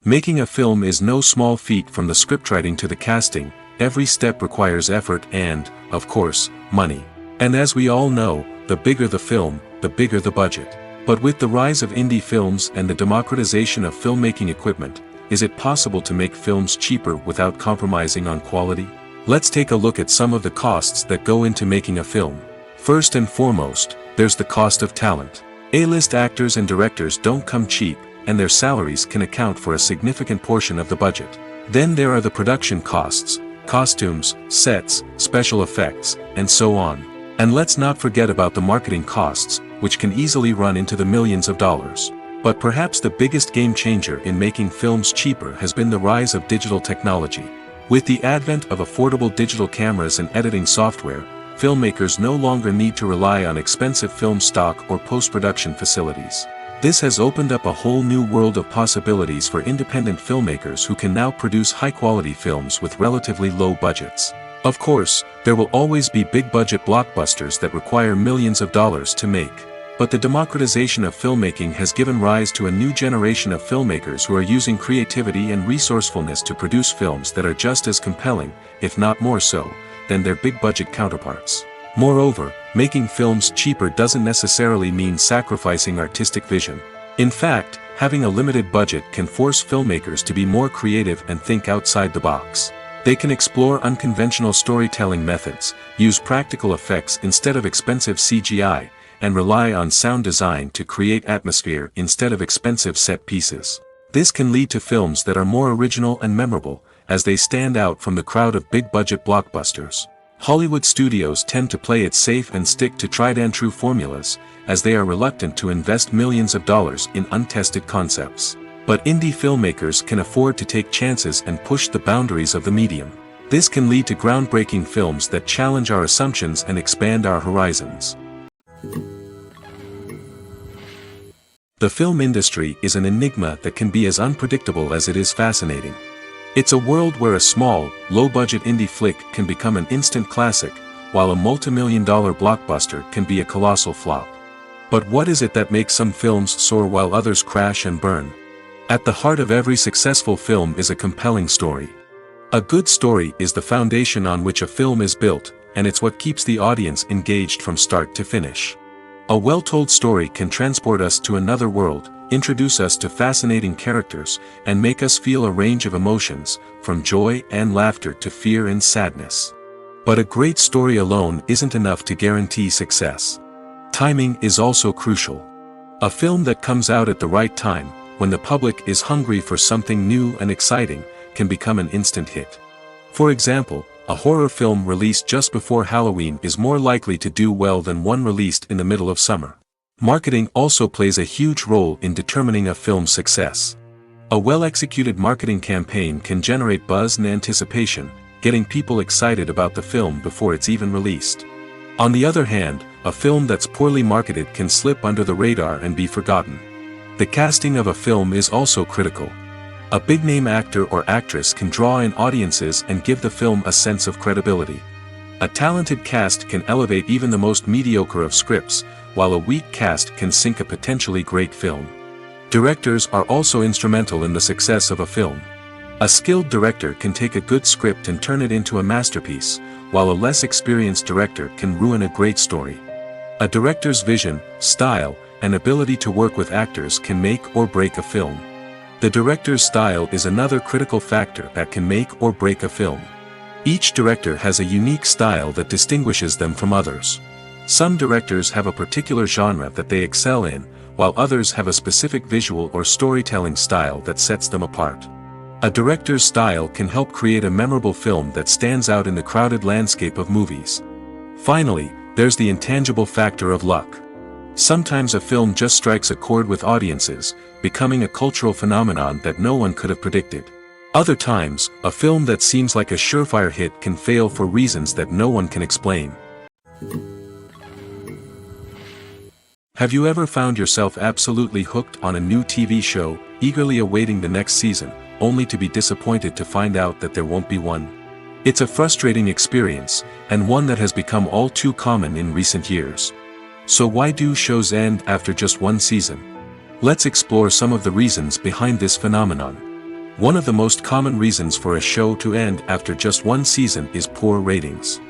Making a film is no small feat. From the scriptwriting to the casting, every step requires effort and, of course, money. And as we all know, the bigger the film, the bigger the budget. But with the rise of indie films and the democratization of filmmaking equipment, is it possible to make films cheaper without compromising on quality? Let's take a look at some of the costs that go into making a film. First and foremost, there's the cost of talent. A-list actors and directors don't come cheap, and their salaries can account for a significant portion of the budget. Then there are the production costs, costumes, sets, special effects, and so on. And let's not forget about the marketing costs, which can easily run into the millions of dollars. But perhaps the biggest game changer in making films cheaper has been the rise of digital technology. With the advent of affordable digital cameras and editing software, filmmakers no longer need to rely on expensive film stock or post-production facilities. This has opened up a whole new world of possibilities for independent filmmakers who can now produce high-quality films with relatively low budgets. Of course, there will always be big-budget blockbusters that require millions of dollars to make. But the democratization of filmmaking has given rise to a new generation of filmmakers who are using creativity and resourcefulness to produce films that are just as compelling, if not more so, than their big-budget counterparts. Moreover, making films cheaper doesn't necessarily mean sacrificing artistic vision. In fact, having a limited budget can force filmmakers to be more creative and think outside the box. They can explore unconventional storytelling methods, use practical effects instead of expensive CGI, and rely on sound design to create atmosphere instead of expensive set pieces. This can lead to films that are more original and memorable, as they stand out from the crowd of big-budget blockbusters. Hollywood studios tend to play it safe and stick to tried-and-true formulas, as they are reluctant to invest millions of dollars in untested concepts. But indie filmmakers can afford to take chances and push the boundaries of the medium. This can lead to groundbreaking films that challenge our assumptions and expand our horizons. The film industry is an enigma that can be as unpredictable as it is fascinating. It's a world where a small, low-budget indie flick can become an instant classic, while a multi-million-dollar blockbuster can be a colossal flop. But what is it that makes some films soar while others crash and burn? At the heart of every successful film is a compelling story. A good story is the foundation on which a film is built, and it's what keeps the audience engaged from start to finish. A well-told story can transport us to another world, introduce us to fascinating characters, and make us feel a range of emotions, from joy and laughter to fear and sadness. But a great story alone isn't enough to guarantee success. Timing is also crucial. A film that comes out at the right time, when the public is hungry for something new and exciting, can become an instant hit. For example, a horror film released just before Halloween is more likely to do well than one released in the middle of summer. Marketing also plays a huge role in determining a film's success. A well-executed marketing campaign can generate buzz and anticipation, getting people excited about the film before it's even released. On the other hand, a film that's poorly marketed can slip under the radar and be forgotten. The casting of a film is also critical. A big-name actor or actress can draw in audiences and give the film a sense of credibility. A talented cast can elevate even the most mediocre of scripts, while a weak cast can sink a potentially great film. Directors are also instrumental in the success of a film. A skilled director can take a good script and turn it into a masterpiece, while a less experienced director can ruin a great story. A director's vision, style, and ability to work with actors can make or break a film. The director's style is another critical factor that can make or break a film. Each director has a unique style that distinguishes them from others. Some directors have a particular genre that they excel in, while others have a specific visual or storytelling style that sets them apart. A director's style can help create a memorable film that stands out in the crowded landscape of movies. Finally, there's the intangible factor of luck. Sometimes a film just strikes a chord with audiences, becoming a cultural phenomenon that no one could have predicted. Other times, a film that seems like a surefire hit can fail for reasons that no one can explain. Have you ever found yourself absolutely hooked on a new TV show, eagerly awaiting the next season, only to be disappointed to find out that there won't be one? It's a frustrating experience, and one that has become all too common in recent years. So why do shows end after just one season? Let's explore some of the reasons behind this phenomenon. One of the most common reasons for a show to end after just one season is poor ratings.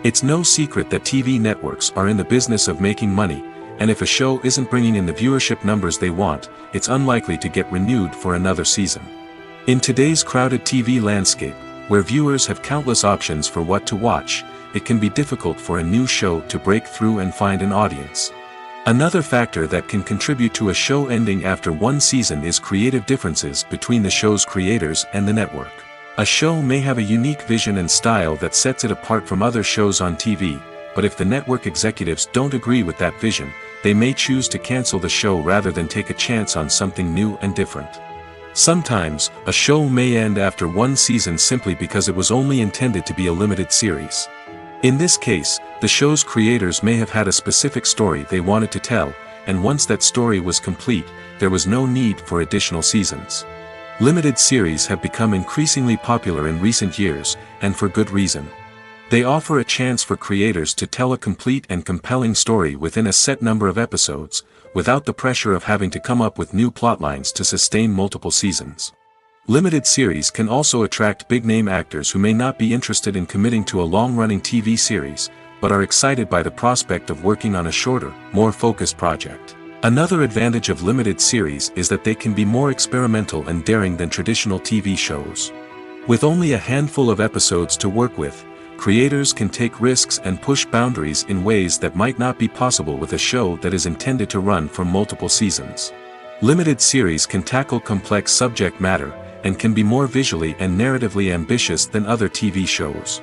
It's no secret that TV networks are in the business of making money, and if a show isn't bringing in the viewership numbers they want, it's unlikely to get renewed for another season. In today's crowded TV landscape, where viewers have countless options for what to watch, it can be difficult for a new show to break through and find an audience. Another factor that can contribute to a show ending after one season is creative differences between the show's creators and the network. A show may have a unique vision and style that sets it apart from other shows on TV, but if the network executives don't agree with that vision, they may choose to cancel the show rather than take a chance on something new and different. Sometimes, a show may end after one season simply because it was only intended to be a limited series. In this case, the show's creators may have had a specific story they wanted to tell, and once that story was complete, there was no need for additional seasons. Limited series have become increasingly popular in recent years, and for good reason. They offer a chance for creators to tell a complete and compelling story within a set number of episodes, without the pressure of having to come up with new plotlines to sustain multiple seasons. Limited series can also attract big-name actors who may not be interested in committing to a long-running TV series, but are excited by the prospect of working on a shorter, more focused project. Another advantage of limited series is that they can be more experimental and daring than traditional TV shows. With only a handful of episodes to work with, creators can take risks and push boundaries in ways that might not be possible with a show that is intended to run for multiple seasons. Limited series can tackle complex subject matter, and can be more visually and narratively ambitious than other TV shows.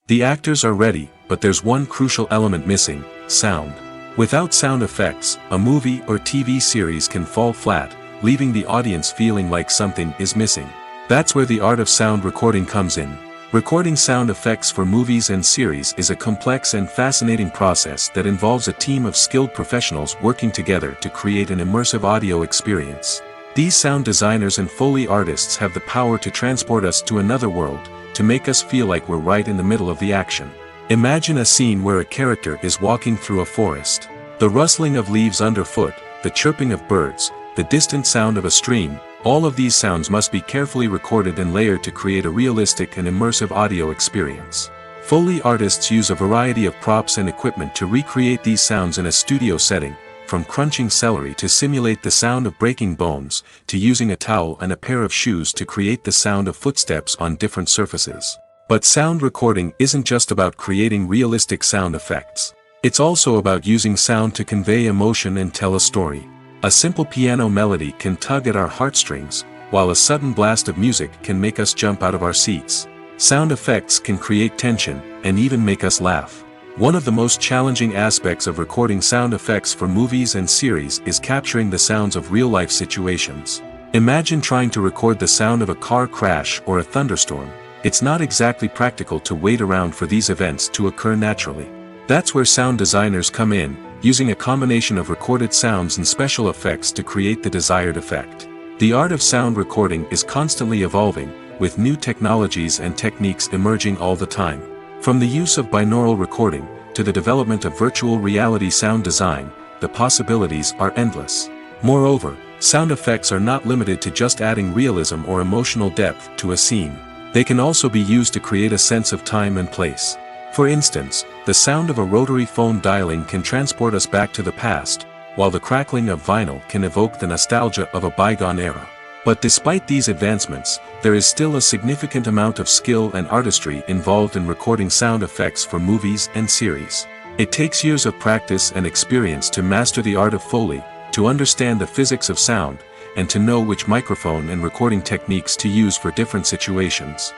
The actors are ready, but there's one crucial element missing: sound. Without sound effects, a movie or TV series can fall flat, leaving the audience feeling like something is missing. That's where the art of sound recording comes in. Recording sound effects for movies and series is a complex and fascinating process that involves a team of skilled professionals working together to create an immersive audio experience. These sound designers and Foley artists have the power to transport us to another world, to make us feel like we're right in the middle of the action. Imagine a scene where a character is walking through a forest. The rustling of leaves underfoot, the chirping of birds, the distant sound of a stream, all of these sounds must be carefully recorded and layered to create a realistic and immersive audio experience. Foley artists use a variety of props and equipment to recreate these sounds in a studio setting, from crunching celery to simulate the sound of breaking bones, to using a towel and a pair of shoes to create the sound of footsteps on different surfaces. But sound recording isn't just about creating realistic sound effects. It's also about using sound to convey emotion and tell a story. A simple piano melody can tug at our heartstrings, while a sudden blast of music can make us jump out of our seats. Sound effects can create tension, and even make us laugh. One of the most challenging aspects of recording sound effects for movies and series is capturing the sounds of real-life situations. Imagine trying to record the sound of a car crash or a thunderstorm. It's not exactly practical to wait around for these events to occur naturally. That's where sound designers come in, using a combination of recorded sounds and special effects to create the desired effect. The art of sound recording is constantly evolving, with new technologies and techniques emerging all the time. From the use of binaural recording, to the development of virtual reality sound design, the possibilities are endless. Moreover, sound effects are not limited to just adding realism or emotional depth to a scene. They can also be used to create a sense of time and place. For instance, the sound of a rotary phone dialing can transport us back to the past, while the crackling of vinyl can evoke the nostalgia of a bygone era. But despite these advancements, there is still a significant amount of skill and artistry involved in recording sound effects for movies and series. It takes years of practice and experience to master the art of Foley, to understand the physics of sound, and to know which microphone and recording techniques to use for different situations.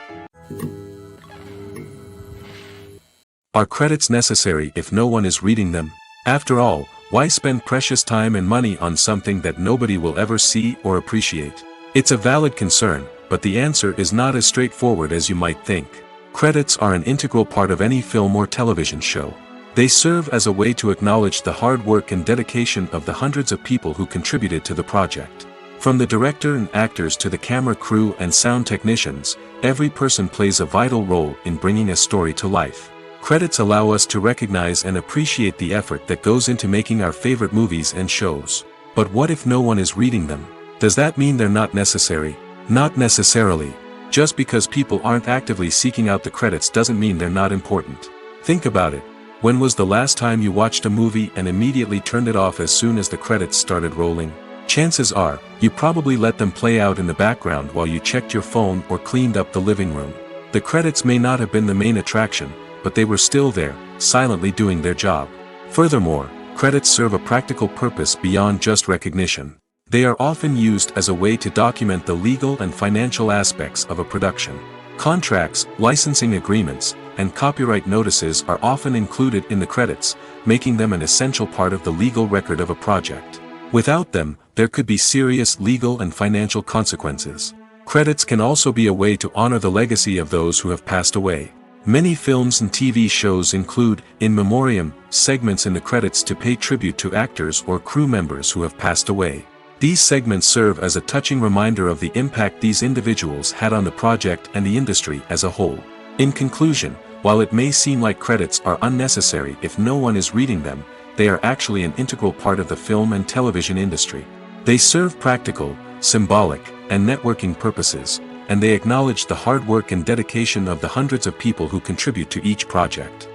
Are credits necessary if no one is reading them? After all, why spend precious time and money on something that nobody will ever see or appreciate? It's a valid concern, but the answer is not as straightforward as you might think. Credits are an integral part of any film or television show. They serve as a way to acknowledge the hard work and dedication of the hundreds of people who contributed to the project. From the director and actors to the camera crew and sound technicians, every person plays a vital role in bringing a story to life. Credits allow us to recognize and appreciate the effort that goes into making our favorite movies and shows. But what if no one is reading them? Does that mean they're not necessary? Not necessarily. Just because people aren't actively seeking out the credits doesn't mean they're not important. Think about it. When was the last time you watched a movie and immediately turned it off as soon as the credits started rolling? Chances are, you probably let them play out in the background while you checked your phone or cleaned up the living room. The credits may not have been the main attraction, but they were still there, silently doing their job. Furthermore, credits serve a practical purpose beyond just recognition. They are often used as a way to document the legal and financial aspects of a production. Contracts, licensing agreements, and copyright notices are often included in the credits, making them an essential part of the legal record of a project. Without them, there could be serious legal and financial consequences. Credits can also be a way to honor the legacy of those who have passed away. Many films and TV shows include, in memoriam, segments in the credits to pay tribute to actors or crew members who have passed away. These segments serve as a touching reminder of the impact these individuals had on the project and the industry as a whole. In conclusion, while it may seem like credits are unnecessary if no one is reading them, they are actually an integral part of the film and television industry. They serve practical, symbolic, and networking purposes, and they acknowledge the hard work and dedication of the hundreds of people who contribute to each project.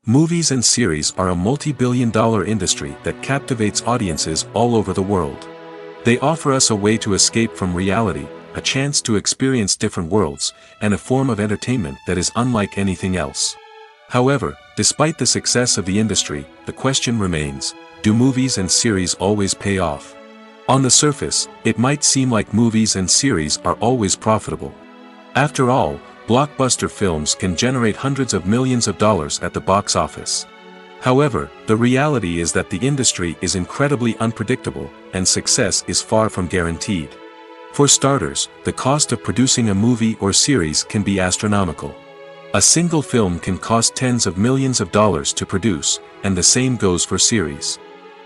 Movies and series are a multi-billion-dollar industry that captivates audiences all over the world. They offer us a way to escape from reality, a chance to experience different worlds, and a form of entertainment that is unlike anything else. However, despite the success of the industry, the question remains, do movies and series always pay off? On the surface, it might seem like movies and series are always profitable. After all, blockbuster films can generate hundreds of millions of dollars at the box office. However, the reality is that the industry is incredibly unpredictable, and success is far from guaranteed. For starters, the cost of producing a movie or series can be astronomical. A single film can cost tens of millions of dollars to produce, and the same goes for series.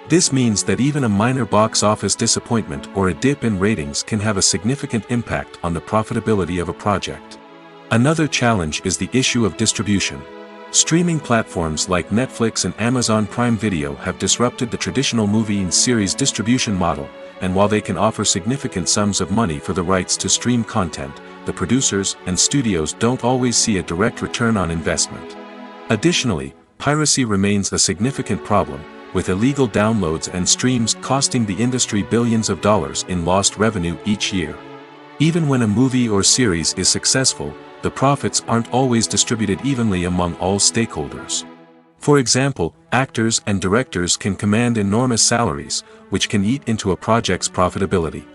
This means that even a minor box office disappointment or a dip in ratings can have a significant impact on the profitability of a project. Another challenge is the issue of distribution. Streaming platforms like Netflix and Amazon Prime Video have disrupted the traditional movie and series distribution model, and while they can offer significant sums of money for the rights to stream content, the producers and studios don't always see a direct return on investment. Additionally, piracy remains a significant problem, with illegal downloads and streams costing the industry billions of dollars in lost revenue each year. Even when a movie or series is successful, the profits aren't always distributed evenly among all stakeholders. For example, actors and directors can command enormous salaries, which can eat into a project's profitability.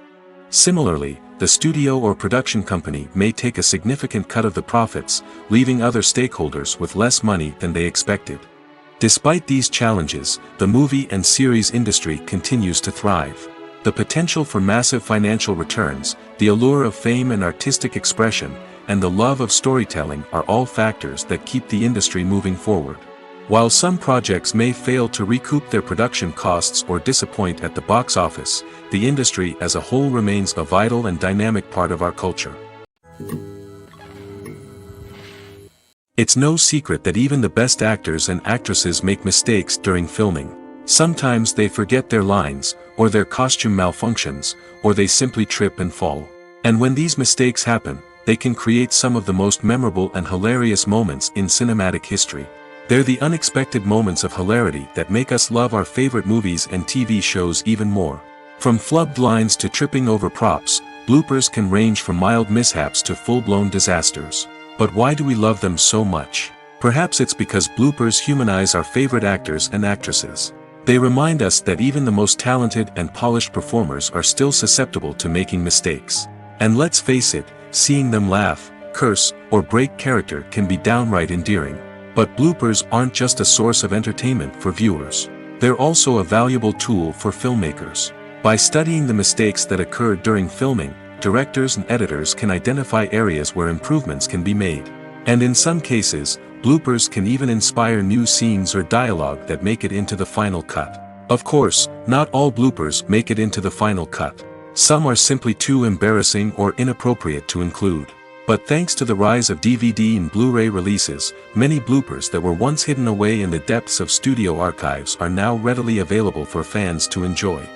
Similarly, the studio or production company may take a significant cut of the profits, leaving other stakeholders with less money than they expected. Despite these challenges, the movie and series industry continues to thrive. The potential for massive financial returns, the allure of fame and artistic expression, and the love of storytelling are all factors that keep the industry moving forward. While some projects may fail to recoup their production costs or disappoint at the box office, the industry as a whole remains a vital and dynamic part of our culture. It's no secret that even the best actors and actresses make mistakes during filming. Sometimes they forget their lines, or their costume malfunctions, or they simply trip and fall. And when these mistakes happen, they can create some of the most memorable and hilarious moments in cinematic history. They're the unexpected moments of hilarity that make us love our favorite movies and TV shows even more. From flubbed lines to tripping over props, bloopers can range from mild mishaps to full-blown disasters. But why do we love them so much? Perhaps it's because bloopers humanize our favorite actors and actresses. They remind us that even the most talented and polished performers are still susceptible to making mistakes. And let's face it, seeing them laugh, curse, or break character can be downright endearing. But bloopers aren't just a source of entertainment for viewers. They're also a valuable tool for filmmakers. By studying the mistakes that occurred during filming, directors and editors can identify areas where improvements can be made. And in some cases, bloopers can even inspire new scenes or dialogue that make it into the final cut. Of course, not all bloopers make it into the final cut. Some are simply too embarrassing or inappropriate to include. But thanks to the rise of DVD and Blu-ray releases, many bloopers that were once hidden away in the depths of studio archives are now readily available for fans to enjoy.